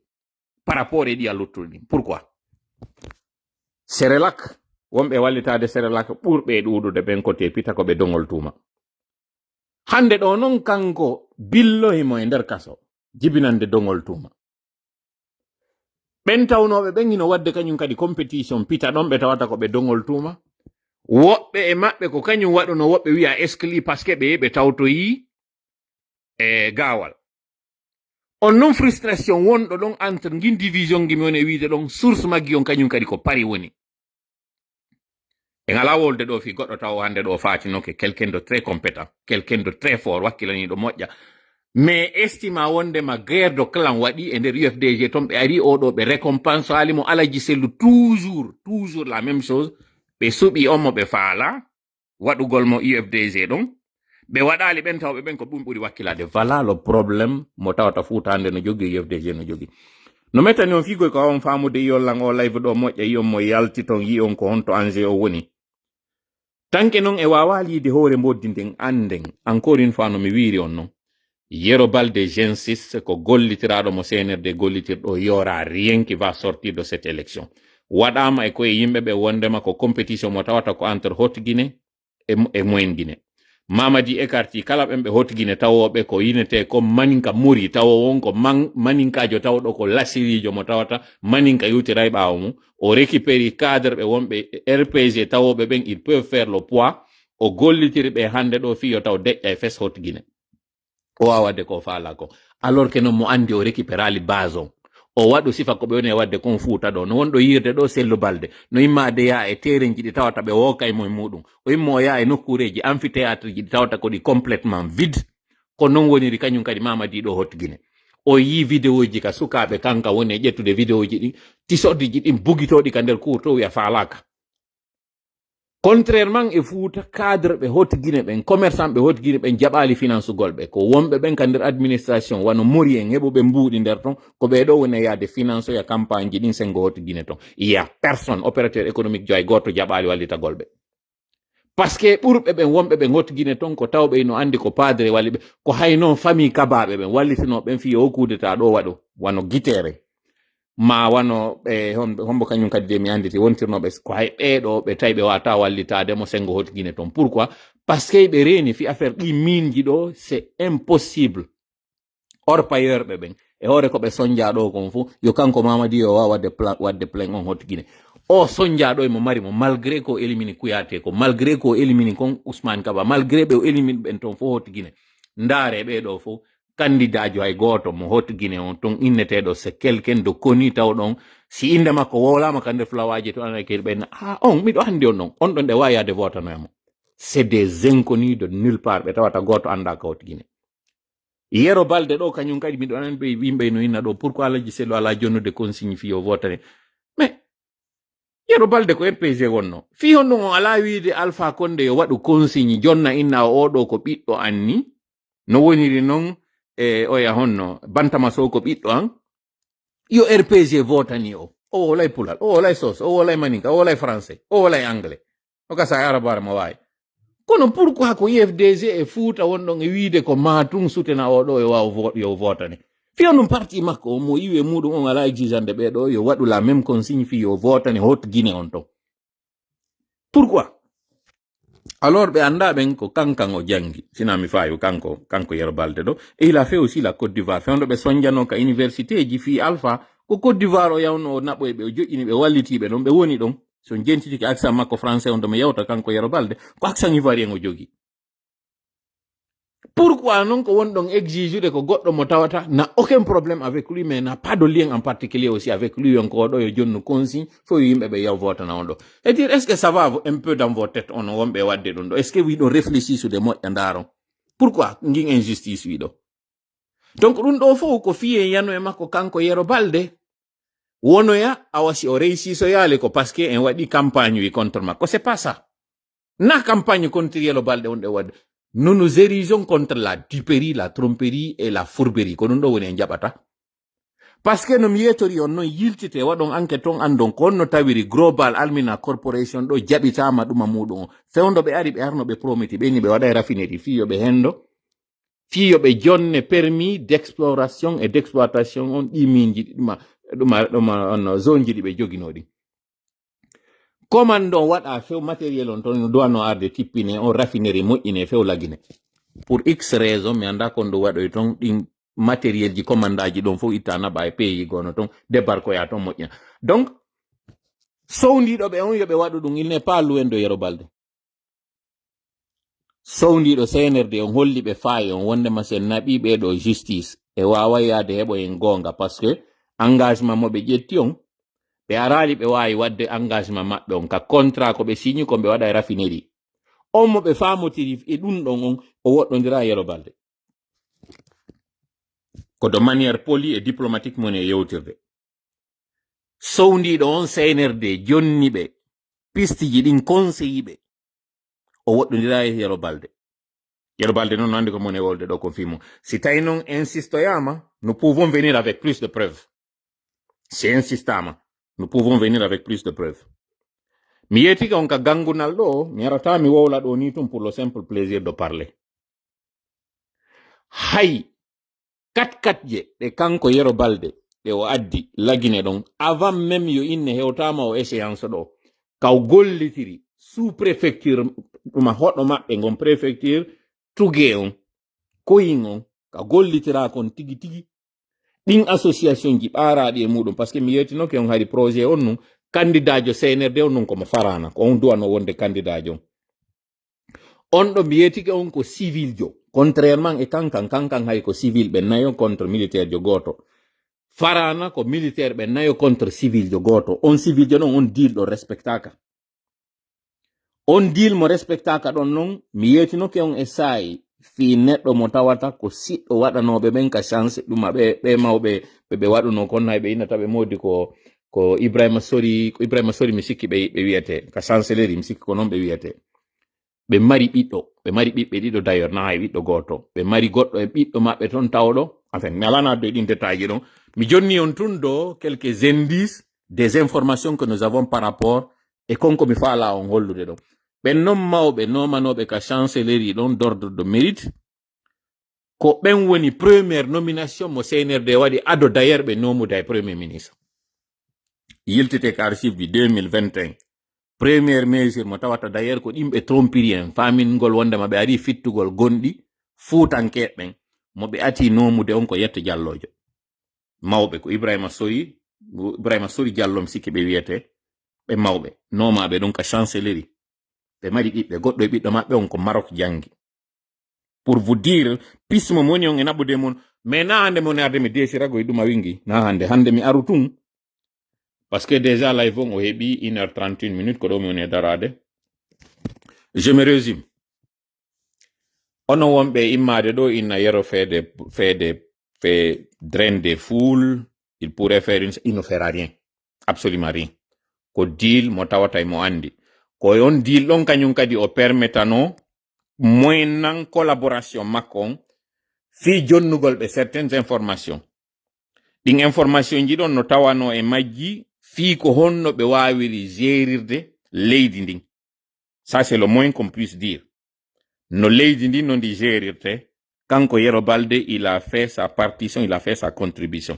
par rapport e ɗi a luttuɗi ɗin pourquoi Serelak wonɓe wallitade Serelak ɓurɓe ɗuɗude ɓen côté Pita ko ɓe dongol tuma hande ɗo noon kanko billohimo e nder kaso jibinande dongol tuma ɓen tawnoɓe ɓen ino wadde kañum kadi compétition Pita ɗon ɓe tawata ko ɓe dongol tuma woɓɓe e maɓɓe ko kañum waɗuno woɓɓe wiya escli parce que ɓe tawtoyi e gawal on non frustration wonɗo ɗon entre ngin division gi mi woni e wiide ɗon source maggi on kañum kadi ko pari woni en ala wolde ɗo fi goɗɗo taw hande ɗo fatinoke quelqu'un de très compétent quelqu'un de très fort wakkilaniɗo moƴƴa mais estima wondema guerre de clan waɗi e nder UFDG ton ɓe ari oɗo ɓe récompense alimo alaji sellu toujours la même chose ɓe suɓi on mo ɓe faala waɗugol mo UFDG ɗon ɓe waɗali ɓen tawɓe ɓen ko ɗum ɓuri wakkilade voilà le problème mo tawata fuutande no jogui UFDG no jogui no mettani on figoy ko on famude yollan o live ɗo moƴƴa yi on mo yalti ton yi on ko honto enjeu o woni tanke non e wawali yide hoore mboddi nden anden encore une fois no mi wiiri on non Yero Balde j'insiste ko gollitiraɗo mo CNRD gollitirɗo yora rien qui va sortir de cette élection waɗama e koye yimɓe ɓe wondema ko compétition mo tawata ko entre Haute Guinée e Moyen Guinée Mamadi écarti kala ɓen ɓe Haute Guinée tawoɓe ko yinete comme maninka muri tawo won ko maninkajo tawɗo ko lasirijo mo tawata maninka yewtira e ɓawo mum o récupéri cadre ɓe wonɓe RPG tawoɓe ɓen ils peuvent faire le poids o gollitiri ɓe hande ɗo fiyo taw deƴƴa e fes Haute Guinée o wawadde ko faala ko alors que non mo andi o récupérali base on o waɗu sifa ko ɓe woni e wadde kon fuuta ɗo no wonɗo yirde ɗo Sello Balde no yimmade ya e tereji ɗi tawata ɓe woka e muɗum o yimma o ya e nokkureji amphithéâtre ji ɗi tawata ko ɗi complètement vide ko non woniri kañum kadi Mamadi ɗo Haute Guinée o yi vidéo ji ka sukaɓe kanka woni e ƴettude vidéo ji ɗin tisodde ji ɗin bugitoɗi ka nder cour to wiya faalaka contrairement e Fouta cadre ɓe Haute Guinée ɓen commerçant ɓe Haute Guinée ɓen jaɓali finance golɓe ko wonɓe ɓen ka nder administration wano mori en heɓuɓe mbuuɗi nder ton ko ɓeɗo woni yaade finance ya campagne ji ɗin sengo Haute Guinée ton il y a personne opérateur économique joy goto jaɓali wallita golɓe par ce que ɓurɓe ɓen wonɓe ɓen Haute Guinée ton ko tawɓe no andi ko padre walli ɓe ko hayno famille kabaɓe ɓen wallitino ɓen fiyo o kudeta ɗo waɗo wano guitere ma wano hombo kañum kadi de mi anditi wontirnoɓe ko hay ɓeɗo ɓe tawi ɓe wata wallitade mo sengo Haute Guinée ton pourquoi parce que ɓe reeni fi affaire ɗi minji ɗo c'est impossible or payeur ɓe ɓen e hoore ko ɓe sonja ɗo kon fo yo kanko Mamadi yo wawa wadde plein on Haute Guinée o sonja ɗo emo mari mo malgré ko élimine Kouyaté ko malgré ko élimine kon Ousmane Kaba malgré ɓe o élimine ɓen ton fo Haute Guinée ndaare ɓeɗo fo candidat jo hay goto mo Haute Guinée on ton inneteɗo c'est quelqu'un de connu taw ɗon si inde makko wolama ka nder flawaji to anake ɓen on miɗo andi on ɗon on ɗon ɗe wawi yade votanoyamo c'est des inconnus de nulle part ɓe tawata goto anda ka Haute Guinée Yero Balde ɗo kañum kadi miɗo anan ɓe yimɓe no inna ɗo pourquoi alaji Sello ala jonnude consigne fi o votane mais Yero Balde ko RPG wonno fi hon ɗum on ala wiide Alpha Condé yo waɗu consigne jonna inna oɗo ko ɓiɗɗo anni no woniri noon oya honno Bantama Sow ko ɓiɗɗo an yo RPG votani o wolay pulal o wolay sos o wolay maninka o wolay français o wolay anglais o gasa arabare mo wawi kono pourquoi ko UFDG e Fouta wonɗon e wiide ko matum sutena oɗo e wawa yo votane fiyon ɗum parti makko mo yiwe muɗum on ala exigeande ɓeɗo yo waɗu la même consigne fi yo votane Haute Guinée on ton pourquoi alors ɓe anda ɓen ko kankan o jangi sina mi fayo kanko Yero Balde ɗo et il a fait aussi la Côte d'Ivoire fewndo ɓe sonjano ka université ji fi Alpha ko Côte d'Ivoire o yawno o naɓoye ɓe o joƴƴini ɓe wallitiɓe ɗon ɓe woni ɗon so jentitiki accent makko français on ɗo mi yewta kanko Yero Balde ko accent ivoirien o jogui pourquoi non ko wonɗon exigeude ko goɗɗo mo tawata n'a aucun problème avec lui mais n'a pas de lien en particulier aussi avec lui on ko ɗo yo jonnu consigne fo yimɓe ɓe yaw votana on ɗo et dire est ce que ça va un peu dans vos têtes on wonɓe wadde ɗum ɗo est ce que wiɗon réfléchi sude moƴƴa ndaron pourquoi ngin injustice wiɗo donc ɗum ɗo fof ko fiye yano e makko kanko Yero Balde wonoya a wasi o réussi so yaali ko parce que en waɗi campagne wi contre makko c'est pas ça na campagne contre Yero Balde on ɗe wadde nous nous érigeons contre la duperie, la tromperie et la fourberie. Ko ɗum ɗo woni en jaɓata. Parce que no mi yetori on noon yiltite waɗon enquête on andon ko no tawiri Global Almina Corporation ɗo jaɓitama ɗuma muɗum on. Fewndo ɓe ari ɓe arno ɓe promiti ɓeni ɓe waɗa raffinerie fiyoɓe hendo. Fiyoɓe jonne permis d'exploration et d'exploitation on ɗi minji ɗuma on zone ji ɗi ɓe joginoɗi. Commande on waɗa few matériel on ton duwano arde tippine on raffinerie moƴƴine few lagine pour x raison mi anda kon ɗo waɗoy ton ɗin matériel ji commandaji ɗon fof itta naɓa e pays gono ton débarquoya ton moƴƴina donc sowndiɗo ɓe on yoɓe waɗu ɗum il n'est pas loin de Yero Balde. Sowndiɗo CNRD on holli ɓe faayi on wondema sen naɓi ɓeɗo justice e wawa yaade heɓo en gonga parce que engagement mo ɓe ƴetti on ɓe arali ɓe wawi wadde engagement maɓɓe on ka contrat ko ɓe signi ko ɓe waɗa e raffinerie on mo ɓe famotiri e ɗum ɗon on o woɗɗodira Yero Balde ko de manière polie et diplomatique mon e yewtirde. Sowndiɗo on CNRD jonni ɓe pistiji ɗin conseille ɓe o woɗɗodira e Yero Balde. Yero Balde non andi ko mon e wolde ɗo confirme. Si tawi non insistoyama, nous pouvons venir avec plus de preuves. Si insistama, nous pouvons venir avec plus de preuves. Mi yeti ka on ka gangunal ɗo, mi arata mi wowla ɗo ni tum pour le simple plaisir de parler. Hay, kat je ɗe kanko Yero Balde ɗe o addi lagine ɗon avant même yo inne hewtama o échéance ɗo kaw gollitiri sous préfecture ɗuma hoɗɗo maɓɓe gon préfecture tugue on koyin on ka gollitira kon tigi tigi ɗin association ji ɓaraɗi e muɗum par ce que mi yetinoke on hari projet on nun candidat jo CNRD on nun komo farana ko on duwano wonde candidat jo on ɗo mi yetike on ko civil jo contrairement e kankan hay ko civil ɓe nayo contre militaire jo goto farana ko militaire ɓe nayo contre civil jo goto on civil jo non on deal ɗo respectaka on deal mo respectaka ɗon non mi yetinoke on e sayi fi neɗɗo mo tawata ko siɗɗo waɗanoɓe ɓen ka chance ɗuma ɓe mawɓe ɓe waɗuno kon hay ɓe innata ɓe modi ko Ibrahima Sori mi sikki ɓe wiyete ka chancellerie mi sikki ko noon ɓe wiyete ɓe mari ɓiɓɓe ɗiɗo d'ailleurs na hay ɓiɗɗo goto ɓe mari goɗɗo e ɓiɗɗo maɓɓe toon tawɗo enfin mi alana do ɗin détail ji ɗon mi jonni on tun do quelques indices des informations que nous avons par rapport e konko mi faala on hollude ɗon ɓen noon mawɓe nomanoɓe ka chancellerie ɗon d'ordre de mérite ko ɓen woni première nomination mo CNRD waɗi ado d'ailleurs ɓe nomuda e premier ministre yiltite ka archive du 2021 première mesure mo tawata d'ailleurs ko ɗimɓe trompiri en famingol wondema ɓe ari fittugol gonɗi fuutankeɓe ɓen mo ɓe ati nomude on ko Yetto Diallojo mawɓe ko Ibrahima Sori Diallo mi sikki ɓe wiyete ɓe mawɓe nomaɓe ɗon ka chancellerie ɓe mari ɓiɓɓe goɗɗo e ɓiɗɗo maɓɓe on ko Maroc jangi pour vous dire pismo moni on e naɓude mon mais na hande mon arde mi desirago e ɗuma wingi na hande mi aru tun parce que déjà live on o heɓi 1h31 minutes ko ɗo mi woni e darade je me résume ono wonɓe immade ɗo inna Yero fait drain des foules il pourrait faire il ne fera rien absolument rien ko deal mo tawata e mo andi ko on deal ɗon kañum kadi o permettano moyennan collaboration makko on fi jonnugol ɓe certaines informations ɗin information ji ɗon no tawano e majji fi ko honno ɓe wawiri gérirde leydi ndin ça c'est le moins qu'on puisse dire no leydi ndin no ndi gérirte kanko Yero Balde il a fait sa partition il a fait sa contribution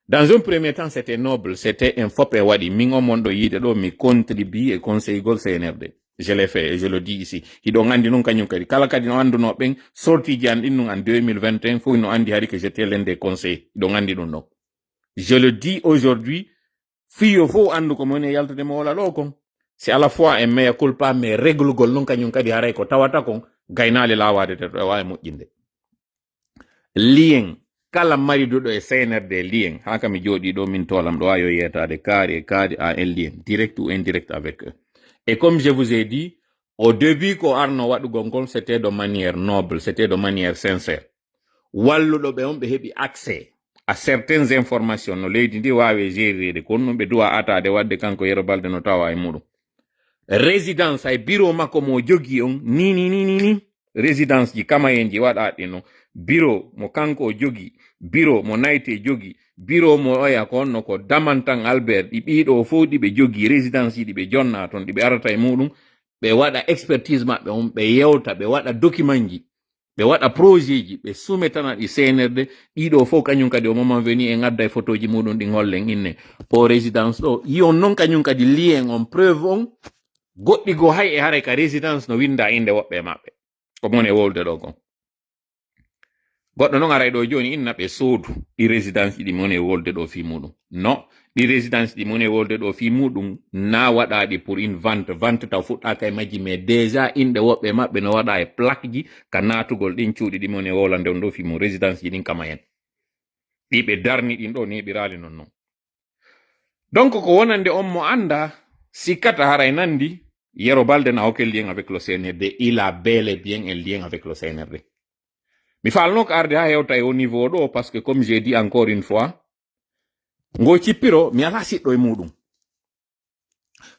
dans un premier temps c'était noble c'était un fop e waɗi min o mon ɗo yiide ɗo mi contribue e conseil gol CNRD je l'ai fait et je le dis ici hiɗo andi non kañum kadi kala kadi no anduno ɓen sorti ji an ɗin nun en 2021 fof no andi hari que j'étais l'un des conseils hiɗo andi ɗum ɗon je le dis aujourd'hui fiyo fof andu ko moni yaltude mo wola ɗo kon c'est à la fois un mea culpa mais réglugol non kañum kadi haray ko tawata kon gaynale lawade te ɗo e wawi moƴƴinde lien kala mariduɗo e CNRD lien ha kam mi jooɗi ɗo min tolam ɗo ayo yetade kaari a un lien direct ou indirect avec eux et comme je vous ai dit au début ko arno waɗugol ngol c'était de manière noble c'était de manière sincère walluɗo ɓe on ɓe heɓi accès à certaines informations no leydi ndi wawi gérirede kono ɗum ɓe duwa atade wadde kanko Yero Balde no tawa e muɗum résidence ay bureau makko mo jogi on ni résidence ji kamayen ji waɗaɗi no bureau mo kanko o jogi bureau mo nayte jogi bureau mo oya ko honno ko Damantan Albert ɗi ɓiɗo fof ɗi ɓe jogi résidence ji ɗi ɓe jonna toon ɗi ɓe arata e muɗum ɓe waɗa expertise maɓɓe on ɓe yewta ɓe waɗa document ji ɓe waɗa projet ji ɓe soumettana ɗi CNRD ɗiɗo fof kañum kadi o moment venu en adda e photo ji muɗum ɗin hollen inne o résidence ɗo yiyon noon kañum kadi lien on preuve on goɗɗi go hay e haray ka résidence no winda inde woɓɓe maɓɓe ko mon e wolde ɗo kon goɗɗo non aray ɗo joni inna ɓe soodu ɗi résidence ɗi mone wolde ɗo fi muɗum non ɗi résidence ɗi mone wolde ɗo fi muɗum na waɗaɗi pour une vente taw fuɗɗaka e majji mais déjà inɗe woɓɓe maɓɓe no waɗa e plaque ji ka natugol ɗin cuuɗi ɗi mone wolande on ɗo fi mum résidence ji ɗin kama hen ɗi ɓe darni ɗin ɗo neɓirali non donc ko wonande on mo anda sikkata haray nandi Yero Balde n'a aucun lien avec le CNRD, il a bel et bien un lien avec le CNRD. Mi falno ko arde ha hewta au niveau ɗo parce que comme j'ai dit encore une fois ngo cippiro mi ala siɗɗo e muɗum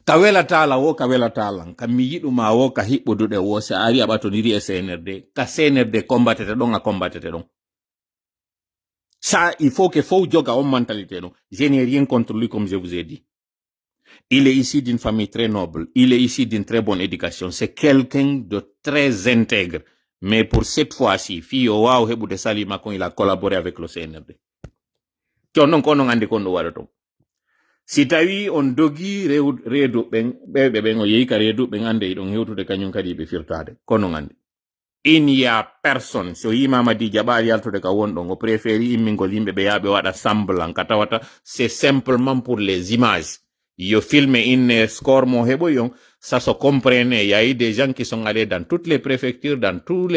ka welatala wo ka welatala kam mi yiɗuma wo ka hiɓɓuduɗe wo so ari a ɓatoniri e CNRD ka CNRD combattete ɗon a combattete ɗon ça il faut que faut joga on mentalité ɗon je n'ai rien contre lui comme je vous ai dit. Il est ici d'une famille très noble. Il est ici d'une très bonne éducation. C'est quelqu'un de très intègre. Mais pour cette fois-ci, Fio Wow Hebu de Sali Macon, il a collaboré avec le CNRD. Si tawi on dogi redu ben bebe ben o yeika redu ben ande don hewtude kanyum kadi be firtade kono ngande il n'y a personne so yima madi jabari altude ka won don o préféri immingol yimbe be yabe wada semblant katawata c'est simplement pour les images. Yo filme in score mo hebo yon, ça se comprenait. Il y a eu des gens qui sont allés dans toutes les préfectures, dans toutes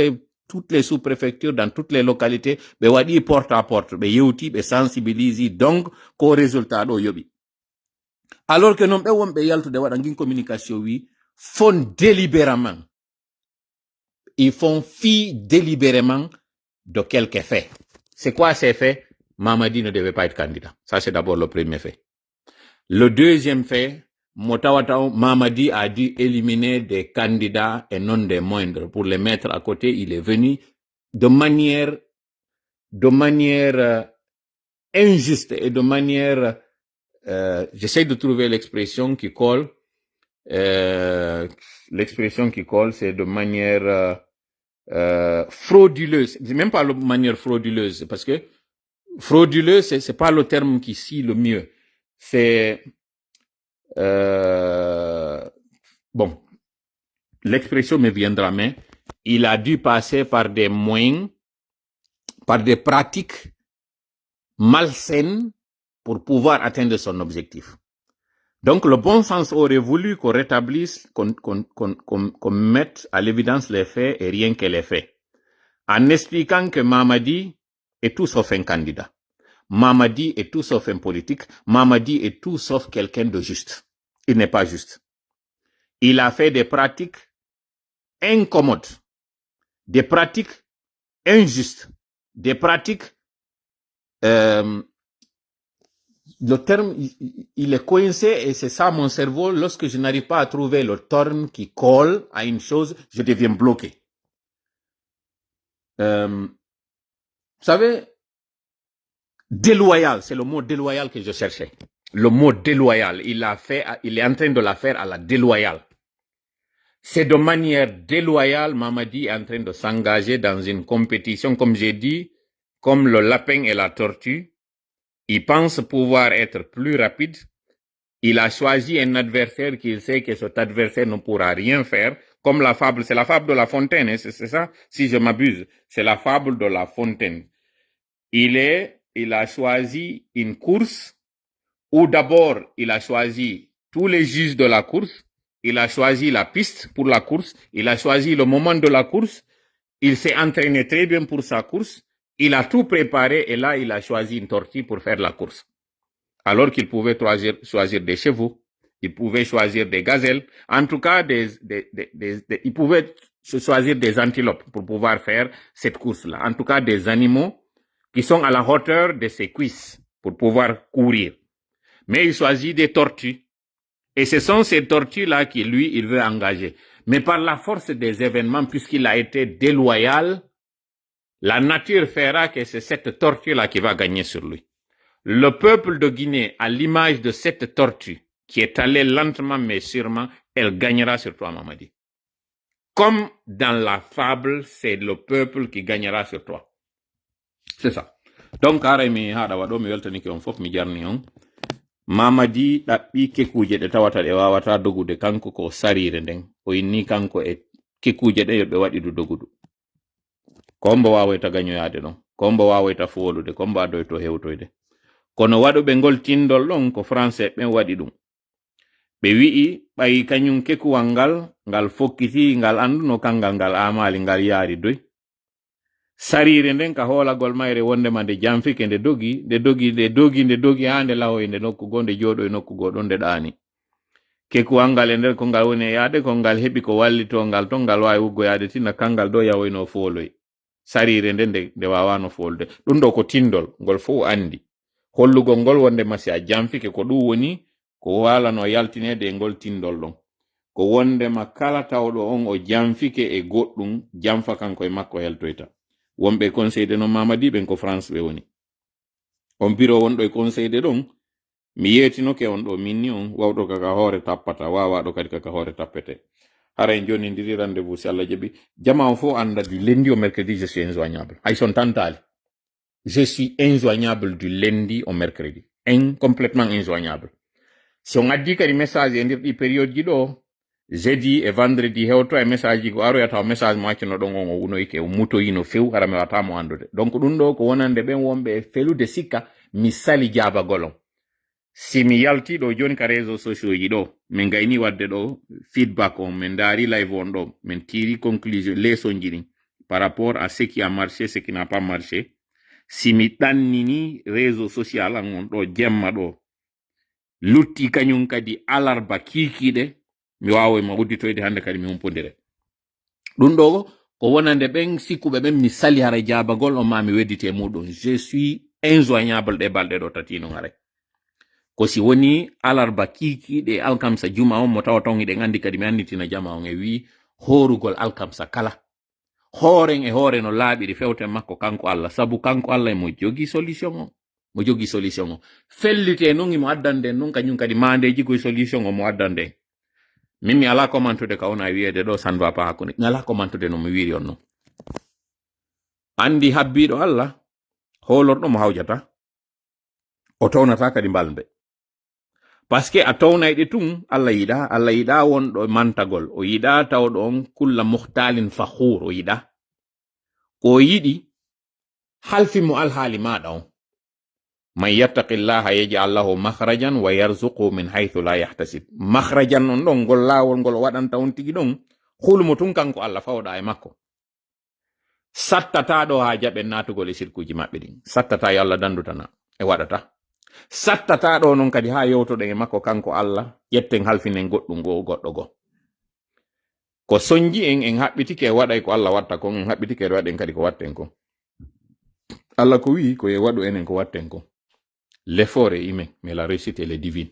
les sous-préfectures, dans toutes les localités, be wadi porte à porte, be yewti, be sensibilisi, donc, ko résultat do yobi. Alors que non be won be yaltude wada ngin communication wi, font délibérément. Ils font fi délibérément de quelques faits. C'est quoi ces faits? Mamadi ne devait pas être candidat. Ça, c'est d'abord le premier fait. Le deuxième fait, Motawatao Mamadi a dû éliminer des candidats et non des moindres. Pour les mettre à côté, il est venu de manière injuste et de manière, j'essaie de trouver l'expression qui colle. L'expression qui colle, c'est de manière frauduleuse. C'est même pas de manière frauduleuse, parce que frauduleuse, c'est pas le terme qui scie le mieux. C'est bon, l'expression me viendra, mais il a dû passer par des moyens, par des pratiques malsaines pour pouvoir atteindre son objectif. Donc, le bon sens aurait voulu qu'on rétablisse, qu'on mette à l'évidence les faits et rien que les faits. En expliquant que Mamadi est tout sauf un candidat. Mamadi est tout sauf un politique. Mamadi est tout sauf quelqu'un de juste. Il n'est pas juste. Il a fait des pratiques incommodes, des pratiques injustes, des pratiques... le terme, il est coincé et c'est ça mon cerveau. Lorsque je n'arrive pas à trouver le terme qui colle à une chose, je deviens bloqué. Vous savez, déloyal, c'est le mot déloyal que je cherchais. Le mot déloyal, il est en train de la faire à la déloyale. C'est de manière déloyale, Mamadi est en train de s'engager dans une compétition, comme j'ai dit, comme le lapin et la tortue. Il pense pouvoir être plus rapide. Il a choisi un adversaire qu'il sait que cet adversaire ne pourra rien faire. Comme la fable, c'est la fable de La Fontaine, hein, c'est ça? Si je m'abuse, c'est la fable de La Fontaine. Il a choisi une course où d'abord, il a choisi tous les juges de la course. Il a choisi la piste pour la course. Il a choisi le moment de la course. Il s'est entraîné très bien pour sa course. Il a tout préparé et là, il a choisi une tortue pour faire la course. Alors qu'il pouvait choisir des chevaux, il pouvait choisir des gazelles, en tout cas, il pouvait choisir des antilopes pour pouvoir faire cette course-là. En tout cas, des animaux qui sont à la hauteur de ses cuisses pour pouvoir courir. Mais il choisit des tortues. Et ce sont ces tortues-là qui, lui, il veut engager. Mais par la force des événements, puisqu'il a été déloyal, la nature fera que c'est cette tortue-là qui va gagner sur lui. Le peuple de Guinée, à l'image de cette tortue, qui est allée lentement mais sûrement, elle gagnera sur toi, Mamadi. Comme dans la fable, c'est le peuple qui gagnera sur toi. C'est ça. Donc, mi haɗa waɗo mi weltanike on fof mi jarni on. Mamadi ɗaɓɓi kekuje ɗe tawata ɗe wawata dogude kanko ko sarire nden. O inni kanko e kekuje ɗe yoɓe waɗi du dogudu. Ko mbo wawata gañoyade ɗon. kombo wawoyta folude kombo adoy to hewtoyde kono waɗuɓe ngol tindol ɗon ko français ɓen waɗi ɗum ɓe wi'i ɓayi kañum kekuwal ngal fokkiti ngal anduno kangal ngal amali ngal yaari doy sarire nden ka hoolagol mayre wondema nde jamfike nde dogi ha nde lahoy nde nokkugo nde jooɗo e nokkugo ɗon nde ɗaani kekuwal ngal e nder ko ngal woni e yaade ko ngal heɓi ko wallito ngal ton ngal wawi wuggo yaade tinna kangal ɗo yawoyno fooloy sarire nde wawano folde ɗum ɗo ko tindol ngol fof andi hollugol ngol wondema si a jamfike ko ɗum woni ko walano yaltinede e ngol tindol ɗon ko wondema kala tawɗo on o jamfike e goɗɗum jamfa kanko e makko heltoyta wonɓe conseil no mamadi ɓen ko France ɓe woni on biro wonɗo e conseil ɗon mi yetinoke on ɗo minni on wawɗo kaka hoore tappata wawaɗo kadi kaka hoore tappete hara en joni ndiri rendez-vous si Allah jaɓi jama on fof anda du lundi au mercredi je suis injoignable hay son tantali je suis injoignable du lundi au mercredi complètement injoignable si on addi kadi message e nder ɗi période ji ɗo jeudi e vendredi hewto e message ji ko aroya taw message mo accino ɗon on o wunoyke o mutoyi no few hara mi watamo andude donc ɗum ɗo ko wonande ɓen wonɓe e felude sikka mi sali jabagol on si mi yalti ɗo joni ka réseau sociaux ji ɗo min gayni wadde ɗo feedback on min daari live on ɗo min tiri conclusion leçon ji ɗin par rapport à ce qui a marché ce qui n'a pas marché si mi ɗannini réseau social an on ɗo jemma ɗo lutti kañum kadi alarba kikiɗe mi wawoyma udditoyde hande kadi mi humpodire ɗum ɗo ko wonande ɓen sikkuɓe ɓen mi sali hara jabagol on ma mi weddite muɗum je suis injoignable ɗe balɗe ɗo tati non haray ko si woni alarba kikiɗe alkamsa juma on mo tawa tongiɗen andi kadi mi anditina jama on e wi horugol alkamsa kala horen e hoore no laaɓiɗi fewten makko kanko Allah sabu kanko Allah mo jogi solution o fellite non imo addande non kañum kadi mandeji koye solution o mo addande min mi ala commentude ka wona wiyede ɗo ça ne va pas hakkunde mi ala commentude no mi wiri on non andi habbiɗo Allah holorɗo mo hawjata o townata kadi balbe par ce que a townayɗe tun Allah yiɗa wonɗo mantagol o yiɗa tawɗo on kulla muhtalin fakhur o yiɗa ko yiɗi halfimo alhaali maɗa on man yattaqillaha yaj'al lahu makhrajan wa yarzuqhu min haythu la yahtasib makhrajan on ɗon ngol laawol ngol waɗanta on tigi ɗon hulmo tun kanko Allah fawɗa e makko sattata ɗo ha jaɓen natugol e sirkuji maɓɓe ɗin sattata yo Allah dandutana e waɗata sattata ɗo non kadi ha yewtoɗen e makko kanko Allah ƴetten halfinen goɗɗum goɗɗo go ko soñji en haɓɓitike e waɗay ko Allah watta kon en haɓɓitike e waɗen kadi ko watten ko Allah ko wi ko e waɗu enen ko watten ko l'effort est humain mais la réussite elle est divine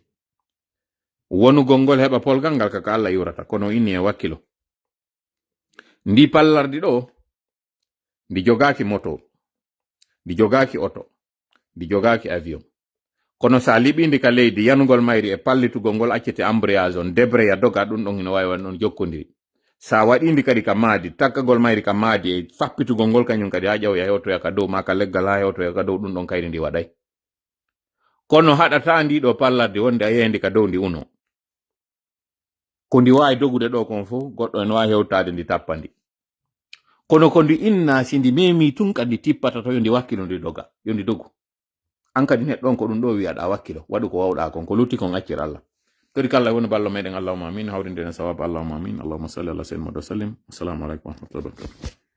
wonugol ngol heɓa polgal ngal kaka Allah yurata kono inni e wakkilo ndi pallardi ɗo ndi jogaki moto ndi jogaki oto ndi jogaki avion kono sa liɓindi ka leydi yanugol mayri e pallitugol ngol accete embrayage on debraya doga ɗum ɗon ino wawi wan on jokkodiri sa waɗindi kadi ka maadi takkagol mayri ka maadi e fappitugol ngol kañum kadi ha ƴawya hewtoya ka dow ma ka leggal ha hewtoya ka dow ɗum ɗon kayri ndi waɗay kono haɗata ndiɗo pallarde wonde a yehendi ka dow ndi uno ko ndi wawi dogude ɗo kon fof goɗɗo en wawi hewtade ndi tappa ndi kono ko ndi inna si ndi memi tun kadi tippata to yo ndi wakkilo ndi doga yo ndi dogu an kadi neɗɗon ko ɗum ɗo wiyaɗa wakkilo waɗu ko wawɗa kon ko lutti kon accir Allah kadi kala woni ballo meɗen allahumma amin hawrinde en sawaba allahumma amin allahumma salli ala sayyidina muhammad wa sallim assalamu aleykum wa rahmatullahi wa barakatuh